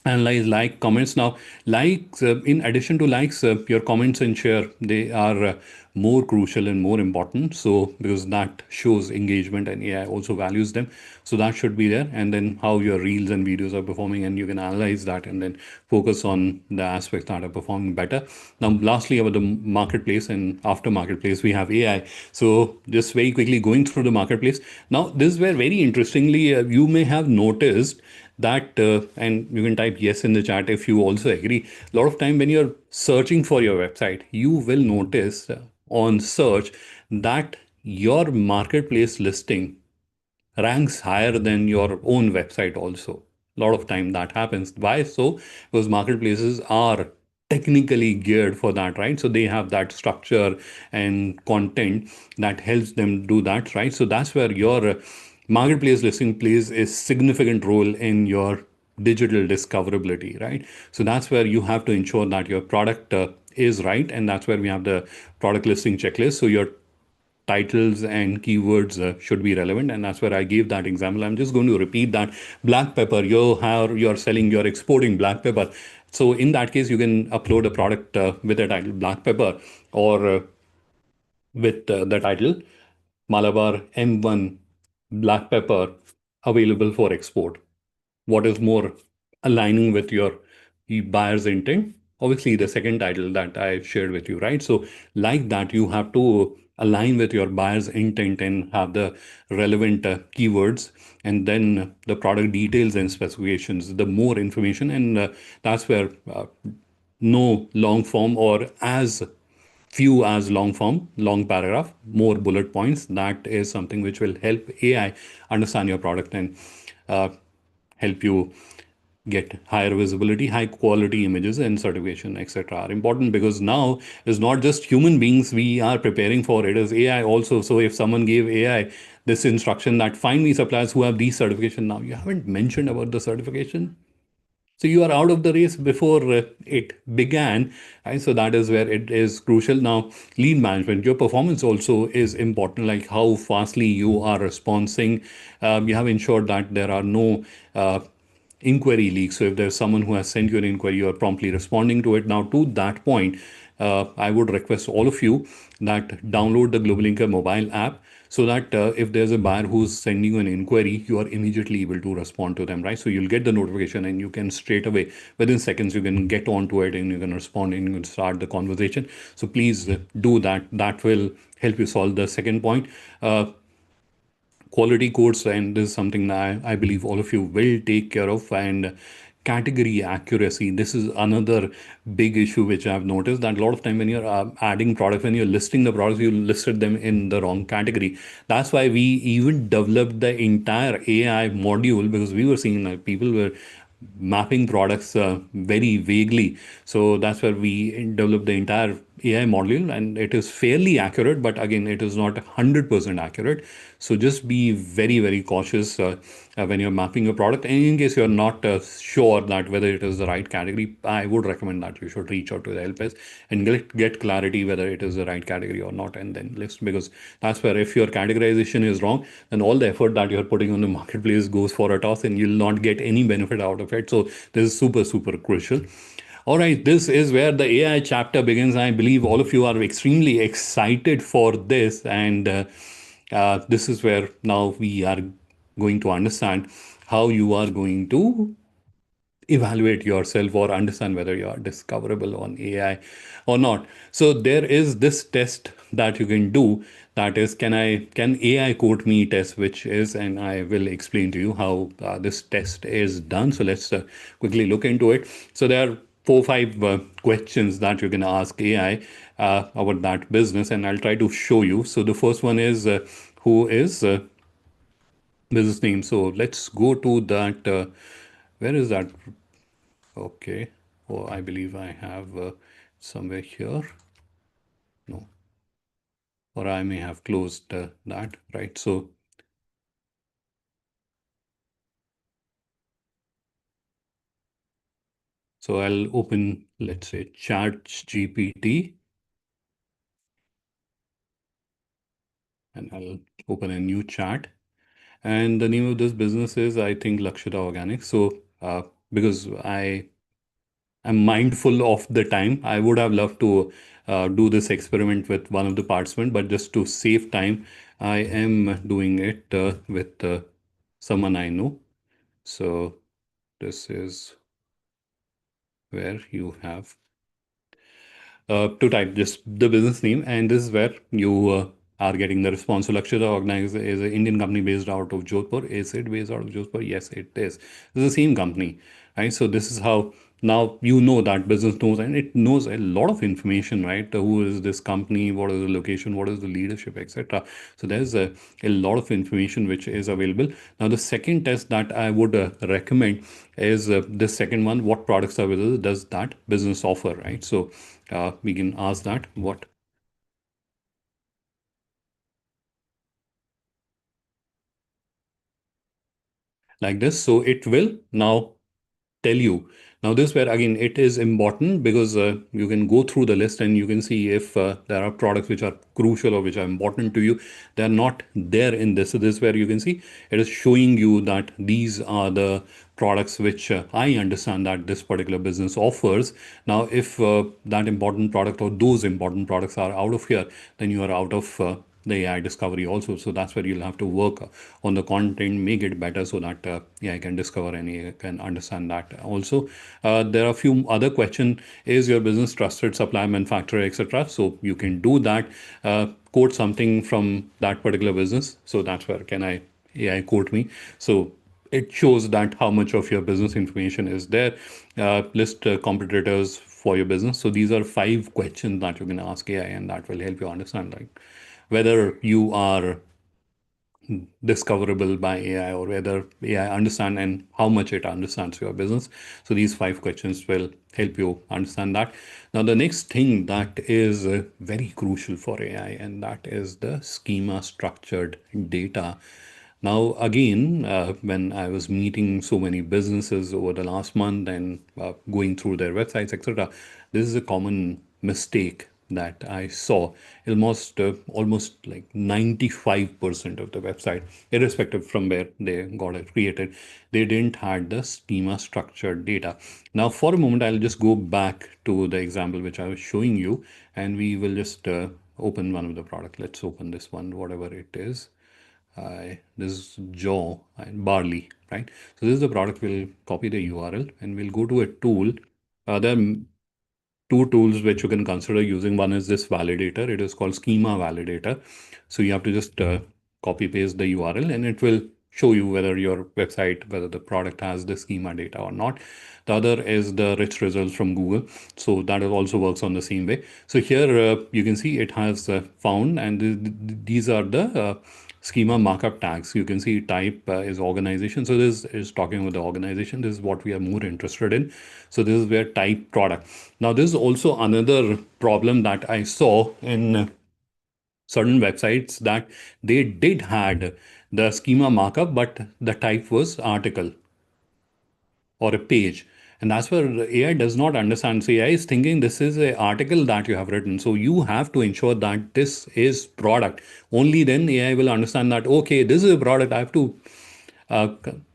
analyze like comments. Now, likes, in addition to likes, your comments and share, they are more crucial and more important. So because that shows engagement, and AI also values them, so that should be there. And then how your reels and videos are performing, and you can analyze that and then focus on the aspects that are performing better. Now, lastly, about the marketplace, and after marketplace we have AI. So just very quickly going through the marketplace. Now, this is where very interestingly, you may have noticed that, and you can type yes in the chat if you also agree. A lot of time when you're searching for your website, you will notice on search that your marketplace listing ranks higher than your own website also. A lot of time that happens. Why so? Because marketplaces are technically geared for that, right? So they have that structure and content that helps them do that, right? So that's where your marketplace listing plays a significant role in your digital discoverability, right? So that's where you have to ensure that your product is right, and that's where we have the product listing checklist. So your titles and keywords should be relevant, and that's where I gave that example. I'm just going to repeat that. Black pepper, you're selling, you're exporting black pepper. So in that case, you can upload a product with a title black pepper, or with the title Malabar M1 black pepper available for export. What is more aligning with your buyer's intent? Obviously, the second title that I shared with you, right? So, like that, you have to align with your buyer's intent and have the relevant keywords, and then the product details and specifications, the more information, and that's where no long form, or as few as long form, long paragraph, more bullet points. That is something which will help AI understand your product and uh, help you get higher visibility. High quality images and certification, etc., are important, because now it's not just human beings we are preparing for, it is AI also. So if someone gave AI this instruction that find me suppliers who have these certification, now you haven't mentioned about the certification, so you are out of the race before it began, right? So that is where it is crucial. Now, lead management, your performance also is important, like how fastly you are responding. You have ensured that there are no inquiry leaks. So if there's someone who has sent you an inquiry, you are promptly responding to it. Now, to that point, I would request all of you that download the GlobalLinker mobile app, so that if there's a buyer who's sending you an inquiry, you are immediately able to respond to them, right? So you'll get the notification and you can straight away, within seconds, you can get onto it and you can respond and you can start the conversation. So please do that. That will help you solve the second point. Quality codes, and this is something that I believe all of you will take care of. And category accuracy, this is another big issue which I've noticed, that a lot of time when you're adding products, when you're listing the products, you listed them in the wrong category. That's why we even developed the entire AI module, because we were seeing like people were mapping products very vaguely. So that's where we developed the entire AI module, and it is fairly accurate, but again, it is not 100% accurate. So just be very, very cautious when you're mapping your product. And in case you're not sure that whether it is the right category, I would recommend that you should reach out to the help and get clarity whether it is the right category or not, and then list. Because that's where, if your categorization is wrong, then all the effort that you're putting on the marketplace goes for a toss, and you'll not get any benefit out of it. So this is super, super crucial. All right, this is where the AI chapter begins. I believe all of you are extremely excited for this, and this is where now we are going to understand how you are going to evaluate yourself or understand whether you are discoverable on AI or not. So there is this test that you can do, that is, can AI quote me test, which is, and I will explain to you how this test is done. So let's quickly look into it. So there are 4 5 questions that you can ask AI about that business, and I'll try to show you. So the first one is who is business name. So let's go to that. Where is that? Okay. Oh, I believe I have somewhere here. No, or I may have closed that, right? So I'll open, let's say, Chat GPT, and I'll open a new chat. And the name of this business is, I think, Lakshita Organics. So because I am mindful of the time, I would have loved to do this experiment with one of the participants, but just to save time, I am doing it with someone I know. So this is where you have to type just the business name, and this is where you are getting the response. So Lakshya Organics is an Indian company based out of Jodhpur. Is it based out of Jodhpur? Yes, it is. It's the same company, right? So this is how now you know that business knows, and it knows a lot of information, right? Who is this company? What is the location? What is the leadership, etc. So there's a lot of information which is available. Now, the second test that I would recommend is the second one: what products services does that business offer, right? So we can ask that what like this. So it will now tell you. Now, this where again it is important because you can go through the list and you can see if there are products which are crucial or which are important to you. They are not there in this. So this is where you can see it is showing you that these are the products which I understand that this particular business offers. Now, if that important product or those important products are out of here, then you are out of the AI discovery also. So that's where you'll have to work on the content, make it better so that AI can discover and AI can understand that. Also, there are a few other questions. Is your business trusted supplier, manufacturer, etc.? So you can do that. Quote something from that particular business. So that's where can I AI quote me. So it shows that how much of your business information is there. List competitors for your business. So these are five questions that you can ask AI, and that will help you understand like whether you are discoverable by AI or whether AI understand and how much it understands your business. So these five questions will help you understand that. Now, the next thing that is very crucial for AI, and that is the schema structured data. Now, again, when I was meeting so many businesses over the last month and going through their websites, etc., this is a common mistake that I saw. Almost like 95% of the website, irrespective from where they got it created, they didn't had the schema structured data. Now, for a moment, I'll just go back to the example which I was showing you, and we will just open one of the product. Let's open this one, whatever it is. This is jaw and barley, right? So this is the product. We'll copy the URL and we'll go to a tool. There are two tools which you can consider using. One is this validator. It is called schema validator. So you have to just copy paste the URL and it will show you whether your website, whether the product has the schema data or not. The other is the rich results from Google. So that also works on the same way. So here you can see it has found, and these are the schema markup tags. You can see type is organization. So this is talking about the organization. This is what we are more interested in. So this is where type product. Now, this is also another problem that I saw in certain websites that they did had the schema markup, but the type was article or a page. And that's where AI does not understand. So AI is thinking this is an article that you have written. So you have to ensure that this is product. Only then AI will understand that, okay, this is a product. I have to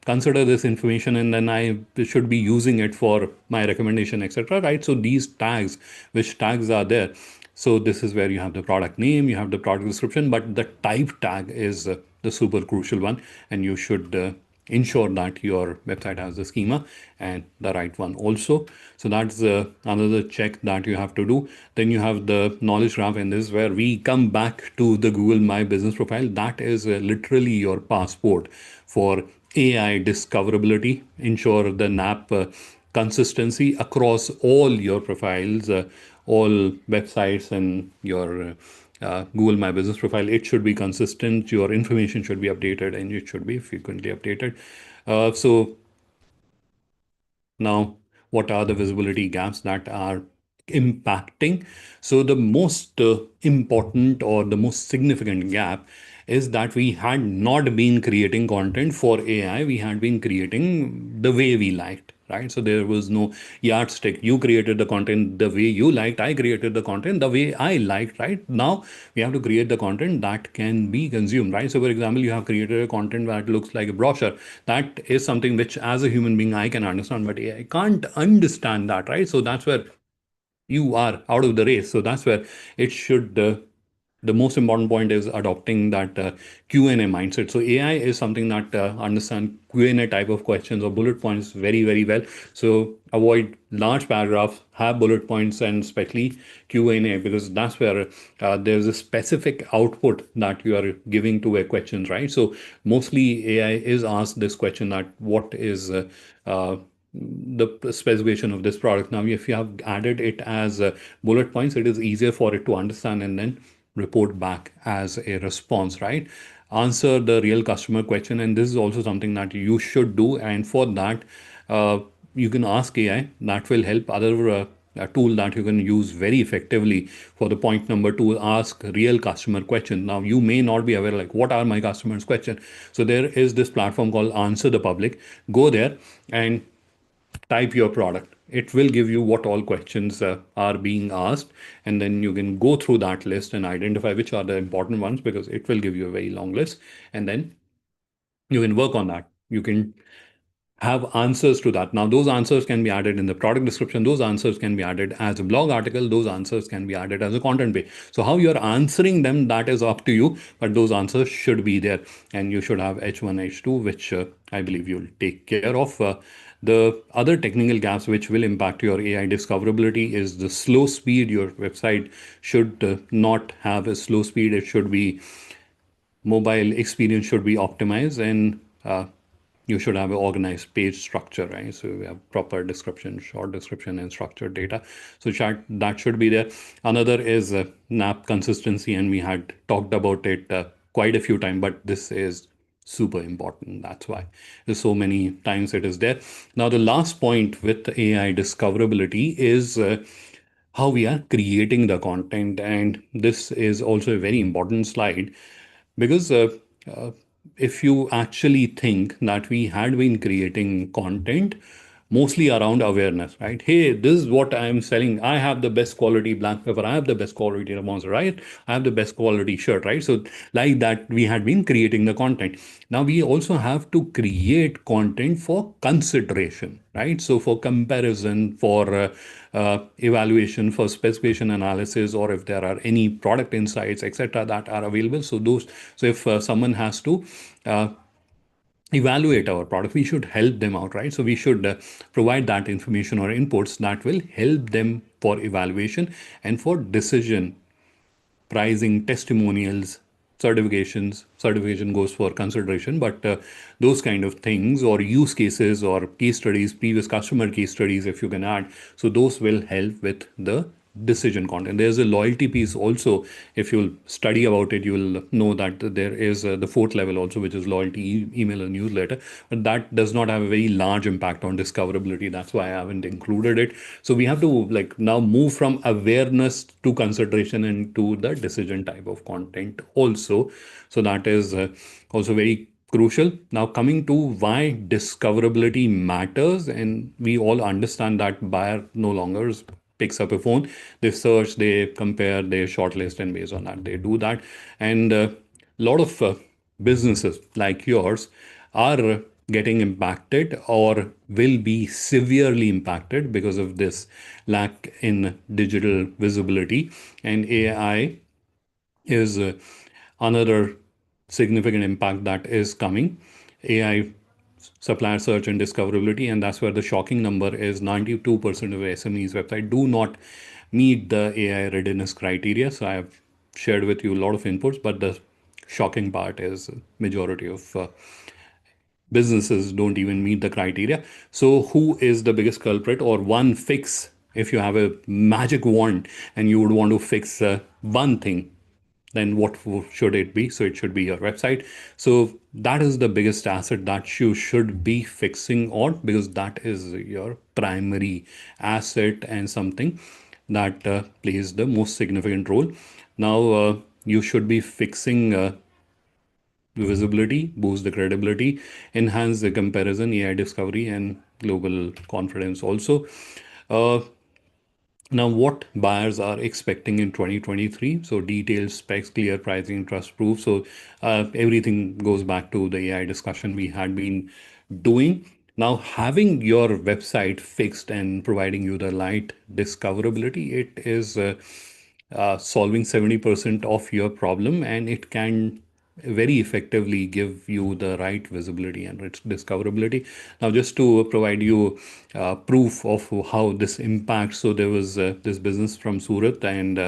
consider this information and then I should be using it for my recommendation, etc. Right? So these tags, which tags are there? So this is where you have the product name, you have the product description, but the type tag is the super crucial one, and you should ensure that your website has the schema and the right one also. So that's another check that you have to do. Then you have the knowledge graph, and this is where we come back to the Google My Business profile. That is literally your passport for AI discoverability. Ensure the NAP consistency across all your profiles, all websites, and your Google My Business profile. It should be consistent. Your information should be updated, and it should be frequently updated. So now, what are the visibility gaps that are impacting? So, the most important or the most significant gap is that we had not been creating content for AI, we had been creating the way we liked. Right. So there was no yardstick. You created the content the way you liked. I created the content the way I liked. Right. Now we have to create the content that can be consumed. Right. So, for example, you have created a content that looks like a brochure. That is something which, as a human being, I can understand, but AI can't understand that. Right. So that's where you are out of the race. So that's where it should. The most important point is adopting that Q&A mindset. So AI is something that understand Q&A type of questions or bullet points very, very well. So avoid large paragraphs, have bullet points, and especially Q&A, because that's where there's a specific output that you are giving to a question, right? So mostly AI is asked this question that what is the specification of this product. Now, if you have added it as bullet points, it is easier for it to understand and then report back as a response, right? Answer the real customer question. And this is also something that you should do. And for that, uh, you can ask AI. That will help. Other a tool that you can use very effectively for the point number two, ask real customer question. Now, you may not be aware, like, what are my customers' question? So there is this platform called Answer the Public. Go there and type your product. It will give you what all questions are being asked, and then you can go through that list and identify which are the important ones, because it will give you a very long list, and then you can work on that. You can have answers to that. Now, those answers can be added in the product description. Those answers can be added as a blog article. Those answers can be added as a content page. So how you're answering them, that is up to you. But those answers should be there. And you should have H1, H2, which I believe you'll take care of. The other technical gaps which will impact your AI discoverability is the slow speed. Your website should not have a slow speed. It should be mobile experience should be optimized, and you should have an organized page structure, right? So we have proper description, short description, and structured data. So that should be there. Another is NAP consistency, and we had talked about it quite a few times, but this is super important. That's why there's so many times it is there. Now, the last point with AI discoverability is how we are creating the content. And this is also a very important slide, because uh, if you actually think that we had been creating content mostly around awareness, right? Hey, this is what I am selling. I have the best quality black pepper. I have the best quality monster, right? I have the best quality shirt, right? So, like that, we had been creating the content. Now, we also have to create content for consideration, right? So, for comparison, for evaluation, for specification analysis, or if there are any product insights, etc., that are available. So, those, so if someone has to uh, evaluate our product, we should help them out, right? So we should provide that information or inputs that will help them for evaluation and for decision, pricing, testimonials, certifications. Certification goes for consideration, but those kind of things, or use cases or case studies, previous customer case studies, if you can add, so those will help with the decision content. There's a loyalty piece also. If you'll study about it, you'll know that there is the fourth level also, which is loyalty, email and newsletter, but that does not have a very large impact on discoverability. That's why I haven't included it. So we have to, like, now move from awareness to consideration and to the decision type of content also. So that is also very crucial. Now, coming to why discoverability matters, and we all understand that buyer no longer picks up a phone, they search, they compare, they shortlist, and based on that, they do that. And a lot of businesses like yours are getting impacted or will be severely impacted because of this lack in digital visibility. And AI is another significant impact that is coming. AI supplier search and discoverability, and that's where the shocking number is 92% of SMEs website do not meet the AI readiness criteria. So I have shared with you a lot of inputs, but the shocking part is majority of businesses don't even meet the criteria. So who is the biggest culprit, or one fix? If you have a magic wand and you would want to fix one thing, then what should it be? So it should be your website. So that is the biggest asset that you should be fixing on, because that is your primary asset and something that plays the most significant role. Now, you should be fixing visibility, boost the credibility, enhance the comparison, AI discovery, and global confidence also. Uh, Now, what buyers are expecting in 2023? So, details, specs, clear pricing, trust proof. So, everything goes back to the AI discussion we had been doing. Now, having your website fixed and providing you the light discoverability, it is solving 70% of your problem, and it can very effectively give you the right visibility and its discoverability. Now, just to provide you proof of how this impacts, so there was this business from Surat, and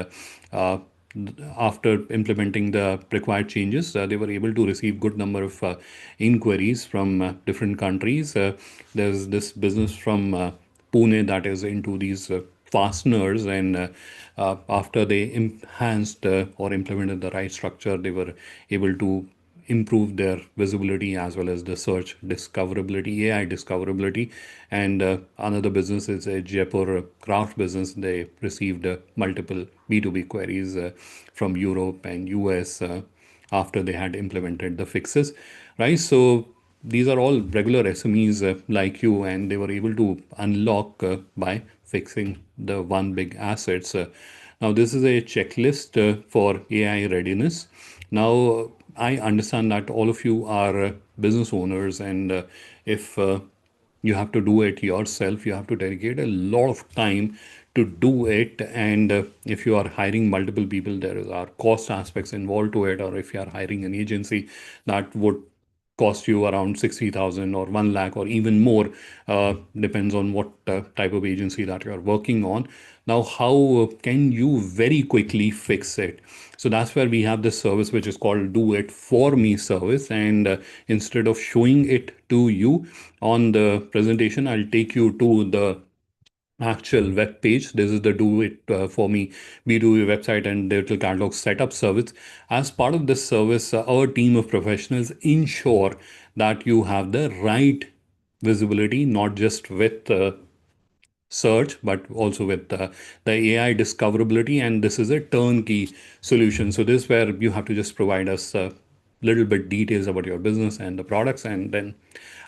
after implementing the required changes, they were able to receive good number of inquiries from different countries. There's this business from Pune that is into these fasteners, and after they enhanced or implemented the right structure, they were able to improve their visibility as well as the search discoverability, AI discoverability. And another business is a Jaipur craft business. They received multiple B2B queries from Europe and US after they had implemented the fixes, right? So these are all regular SMEs like you, and they were able to unlock by fixing the one big assets. Now, this is a checklist for AI readiness. Now, I understand that all of you are business owners, and if you have to do it yourself, you have to dedicate a lot of time to do it. And if you are hiring multiple people, are cost aspects involved to it. Or if you are hiring an agency, that would cost you around 60,000 or 1 lakh or even more, depends on what type of agency that you're working on. Now, how can you very quickly fix it? So that's where we have this service which is called Do It For Me service. And instead of showing it to you on the presentation, I'll take you to the actual web page. This is the Do It For Me B2B website and digital catalog setup service. As part of this service, our team of professionals ensure that you have the right visibility, not just with search, but also with the AI discoverability. And this is a turnkey solution. So this is where you have to just provide us a little bit details about your business and the products, and then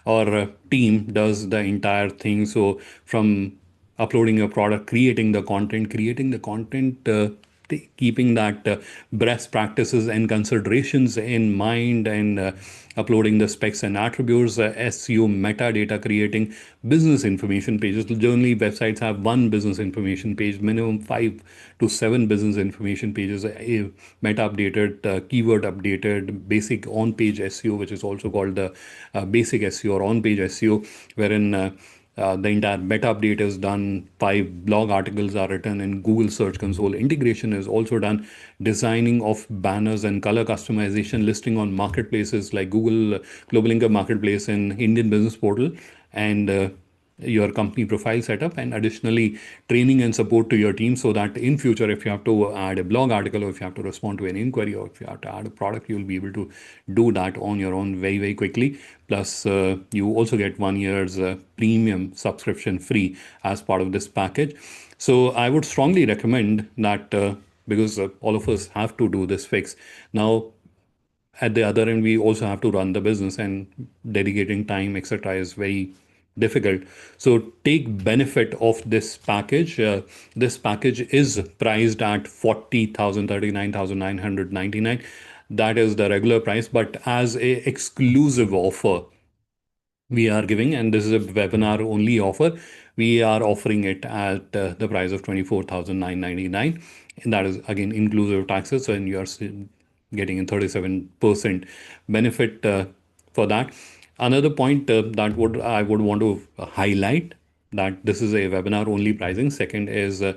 our team does the entire thing. So from uploading your product, creating the content, keeping that best practices and considerations in mind, and uploading the specs and attributes, SEO metadata, creating business information pages. Generally, websites have one business information page, minimum 5 to 7 business information pages, meta updated, keyword updated, basic on-page SEO, which is also called the basic SEO or on-page SEO, wherein the entire meta update is done. 5 blog articles are written in Google Search Console. Integration is also done. Designing of banners and color customization, listing on marketplaces like Google, GlobalLinker Marketplace and Indian Business Portal, and your company profile setup, and additionally training and support to your team, so that in future, if you have to add a blog article, or if you have to respond to an inquiry, or if you have to add a product, you'll be able to do that on your own very, very quickly. Plus, you also get 1 year's premium subscription free as part of this package. So I would strongly recommend that, because all of us have to do this fix. Now, at the other end, we also have to run the business, and dedicating time, etc., is very difficult. So take benefit of this package. This package is priced at 40,000, 39,999. That is the regular price, but as a exclusive offer, we are giving, and this is a webinar only offer. We are offering it at the price of 24,999. And that is again inclusive of taxes. So, and you are getting a 37% benefit for that. Another point that would I would want to highlight, that this is a webinar only pricing. Second is uh,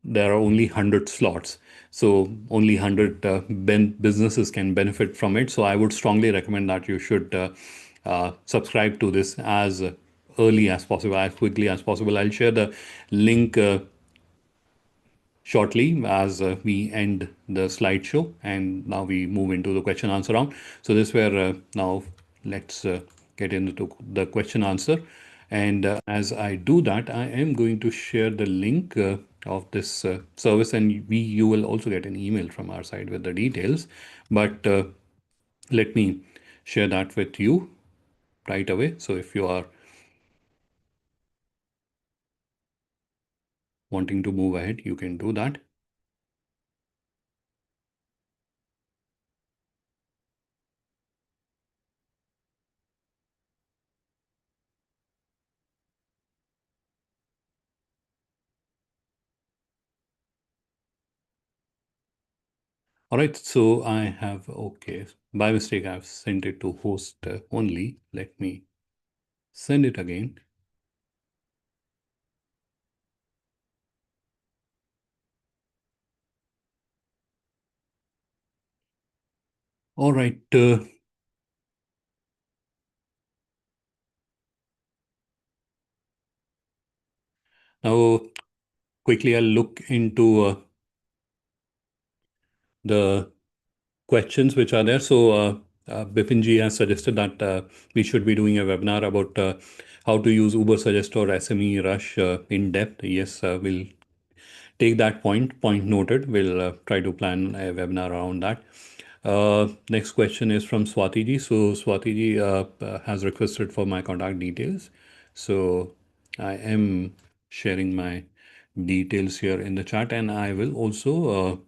there are only 100 slots. So only 100 businesses can benefit from it. So I would strongly recommend that you should subscribe to this as early as possible, as quickly as possible. I'll share the link shortly as we end the slideshow, and now we move into the question answer round. So this where now let's get into the question answer. And as I do that, I am going to share the link of this service, and you will also get an email from our side with the details. But let me share that with you right away. So if you are wanting to move ahead, you can do that. All right, so I have, okay, by mistake, I've sent it to host only. Let me send it again. All right. Now, quickly, I'll look into the questions which are there. So, Bipin ji has suggested that we should be doing a webinar about how to use Uber Suggest or SME Rush in depth. Yes, we'll take that point. Point noted. We'll try to plan a webinar around that. Next question is from Swati ji. So, Swati ji has requested for my contact details. So, I am sharing my details here in the chat, and I will also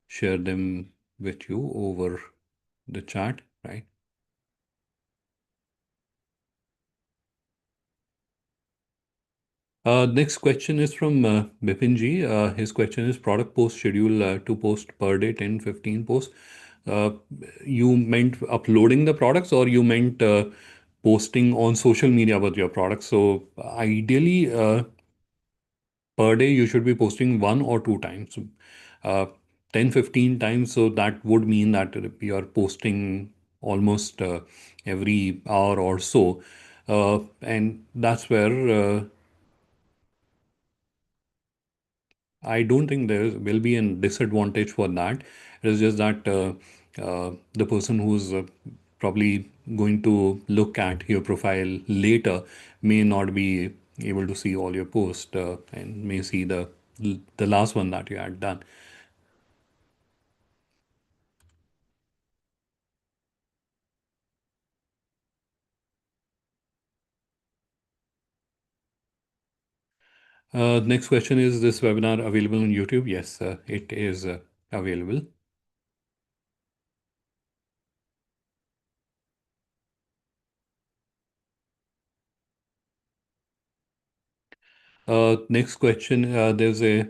share them with you over the chat, right? Next question is from Bipin ji. His question is product post schedule to post per day 10, 15 posts. Uh, you meant uploading the products or you meant posting on social media about your products? So ideally, per day you should be posting one or two times. Uh, 10, 15 times. So that would mean that you are posting almost every hour or so. And that's where I don't think there will be a disadvantage for that. It is just that the person who's probably going to look at your profile later may not be able to see all your posts and may see the last one that you had done. Next question is this webinar available on YouTube? Yes, it is available. Next question, there's a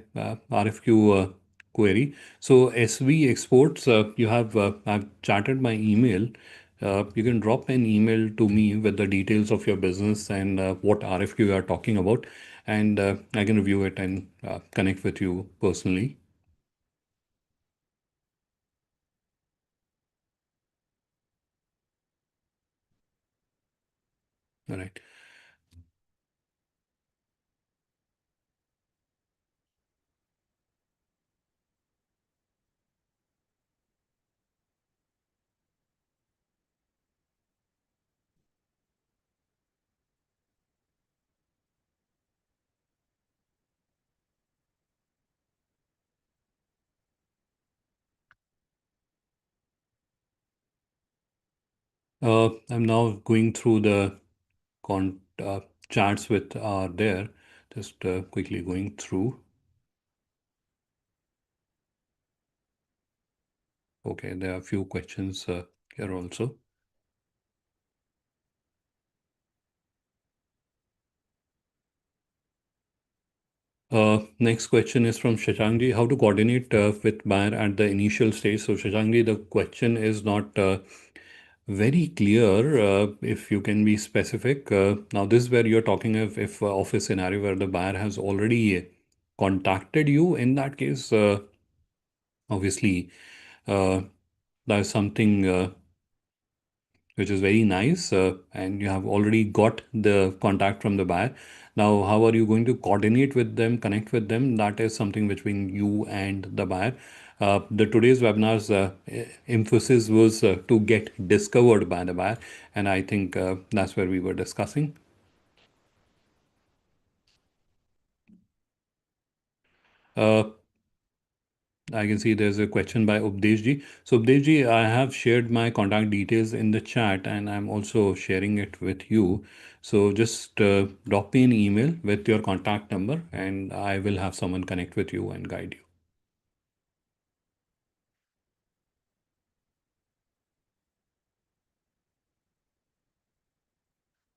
RFQ query. So SV exports, I've chatted my email. You can drop an email to me with the details of your business and what RFQ you are talking about, and I can review it and connect with you personally. All right. I'm now going through the chats with are there. Just quickly going through. Okay, there are a few questions here also. Next question is from Shashankji. How to coordinate with buyer at the initial stage? So Shashankji, the question is not very clear. If you can be specific. Now this is where you're talking of a scenario where the buyer has already contacted you. In that case, obviously, uh, there's something which is very nice, and you have already got the contact from the buyer. Now, how are you going to coordinate with them, connect with them? That is something between you and the buyer. The today's webinar's emphasis was to get discovered by the buyer, and I think that's where we were discussing. Uh, I can see there's a question by Updeshji. So Updeshji, I have shared my contact details in the chat and I'm also sharing it with you. So just drop me an email with your contact number and I will have someone connect with you and guide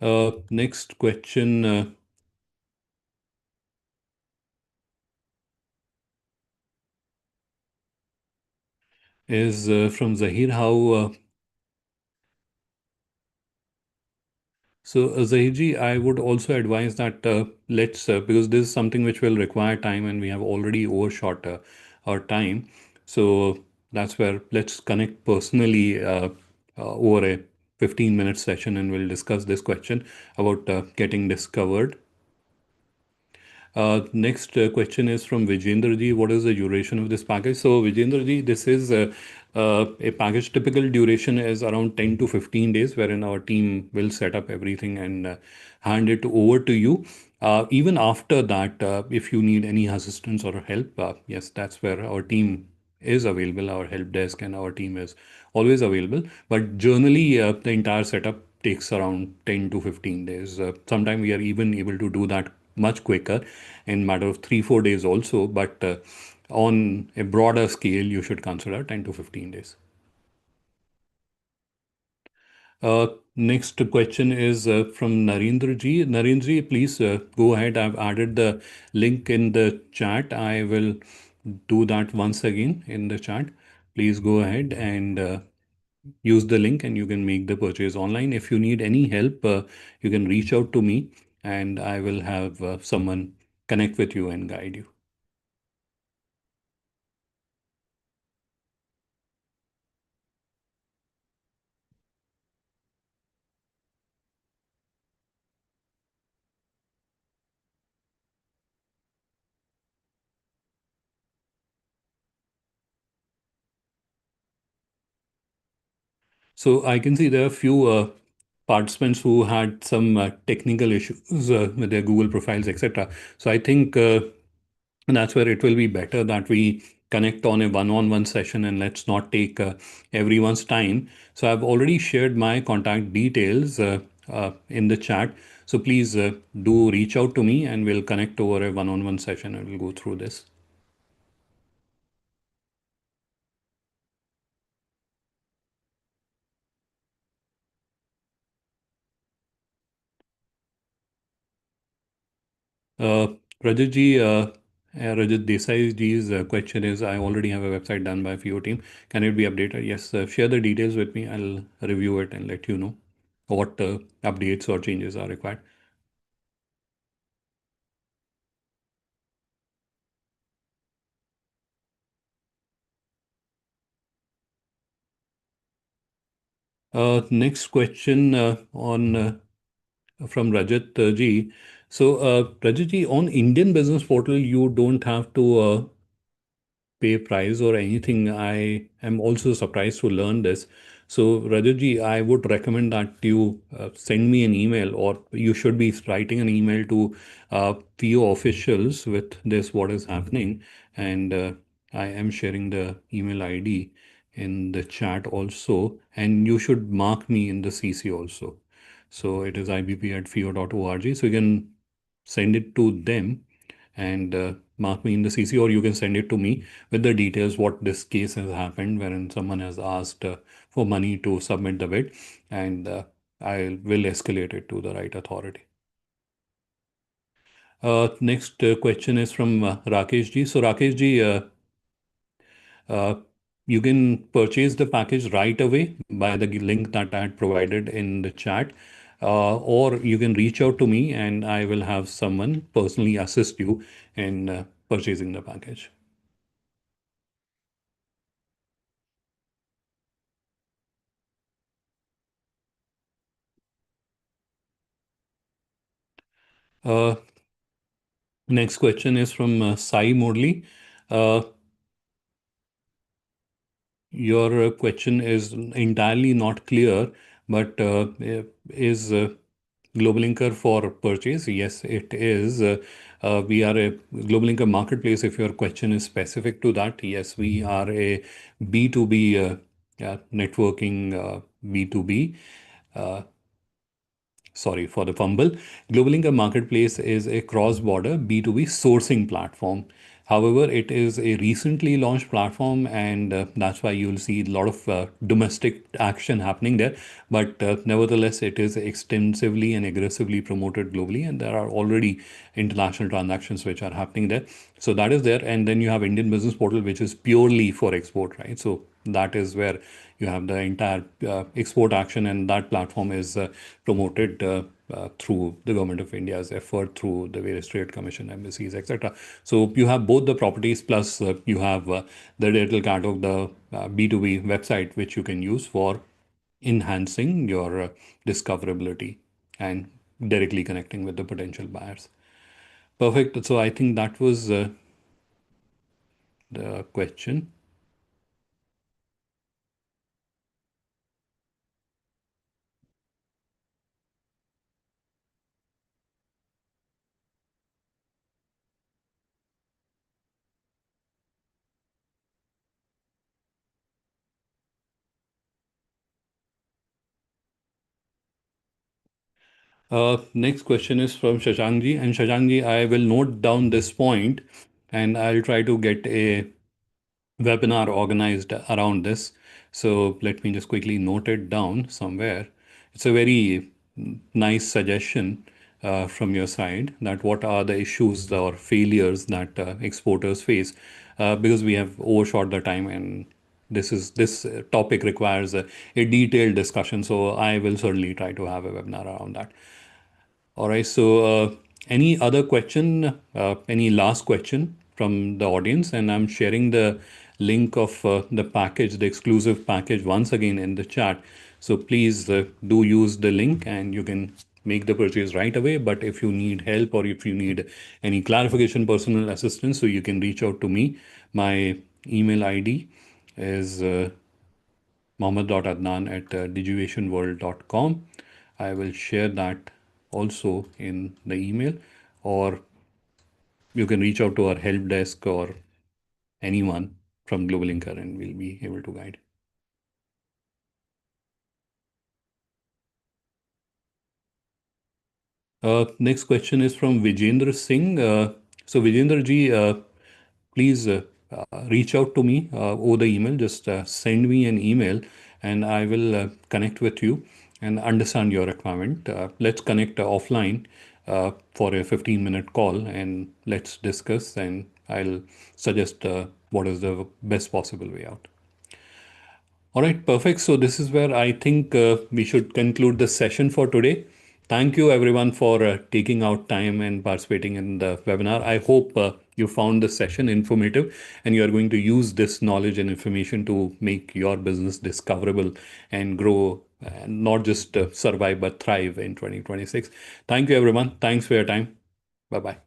you. Next question is from Zahir. Zahirji, I would also advise that because this is something which will require time and we have already overshot our time. So that's where let's connect personally over a 15-minute session and we'll discuss this question about getting discovered. Next question is from Vijendra ji. What is the duration of this package? So, Vijendra ji, this is a package. Typical duration is around 10 to 15 days, wherein our team will set up everything and hand it over to you. Even after that, if you need any assistance or help, yes, that's where our team is available. Our help desk and our team is always available. But generally, the entire setup takes around 10 to 15 days. Sometimes we are even able to do that much quicker in matter of 3 4 days also, but on a broader scale you should consider 10 to 15 days. Next question is from Narendra ji. Narendra ji, please go ahead. I've added the link in the chat. I will do that once again in the chat. Please go ahead and use the link and you can make the purchase online. If you need any help, you can reach out to me and I will have someone connect with you and guide you. So I can see there are a few participants who had some technical issues with their Google profiles, etc. So I think that's where it will be better that we connect on a one-on-one session and let's not take everyone's time. So I've already shared my contact details in the chat. So please do reach out to me and we'll connect over a one-on-one session and we'll go through this. Uh, Rajat ji, Rajat Desai ji's question is, I already have a website done by FIO team. Can it be updated? Yes, share the details with me. I'll review it and let you know what updates or changes are required. Next question on from Rajat ji. So, Rajat ji, on Indian business portal, you don't have to pay price or anything. I am also surprised to learn this. So, Rajat I would recommend that you send me an email or you should be writing an email to PO officials with this, what is happening. And I am sharing the email ID in the chat also. And you should mark me in the CC also. So it is ibp@fio.org. So you can send it to them and mark me in the CC, or you can send it to me with the details what this case has happened, wherein someone has asked for money to submit the bid, and I will escalate it to the right authority. Next question is from Rakesh ji. So Rakesh ji, uh, you can purchase the package right away by the link that I had provided in the chat, or you can reach out to me and I will have someone personally assist you in purchasing the package. Uh, Next question is from Sai Morley. Uh, your question is entirely not clear, but is GlobalLinker for purchase? Yes, it is. We are a GlobalLinker marketplace. If your question is specific to that, yes, we are a B2B networking B2B. Sorry for the fumble. GlobalLinker Marketplace is a cross-border B2B sourcing platform. However, it is a recently launched platform, and that's why you'll see a lot of domestic action happening there. But nevertheless, it is extensively and aggressively promoted globally, and there are already international transactions which are happening there. So that is there. And then you have Indian Business Portal, which is purely for export, right? So that is where you have the entire export action, and that platform is promoted through the government of India's effort, through the various trade commission, embassies, etc. So you have both the properties plus you have the digital catalog, the B2B website, which you can use for enhancing your discoverability and directly connecting with the potential buyers. Perfect. So I think that was the question. Next question is from Shashankji. And Shashankji, I will note down this point and I'll try to get a webinar organized around this. So let me just quickly note it down somewhere. It's a very nice suggestion from your side that what are the issues or failures that exporters face because we have overshot the time and this topic requires a detailed discussion. So I will certainly try to have a webinar around that. All right. So, any other question, any last question from the audience? And I'm sharing the link of the package, the exclusive package, once again in the chat. So please do use the link and you can make the purchase right away. But if you need help or if you need any clarification, personal assistance, so you can reach out to me. My email ID is mohammed.adnan at digivationworld.com. I will share that also in the email, or you can reach out to our help desk or anyone from GlobalLinker and we'll be able to guide. Next question is from Vijendra Singh. So Vijendra ji, please reach out to me over the email. Just send me an email and I will connect with you and understand your requirement. Let's connect offline for a 15-minute call and let's discuss and I'll suggest what is the best possible way out. All right, perfect. So this is where I think we should conclude the session for today. Thank you everyone for taking out time and participating in the webinar. I hope you found the session informative and you are going to use this knowledge and information to make your business discoverable and grow, and not just survive but thrive in 2026. Thank you everyone. Thanks for your time. Bye bye.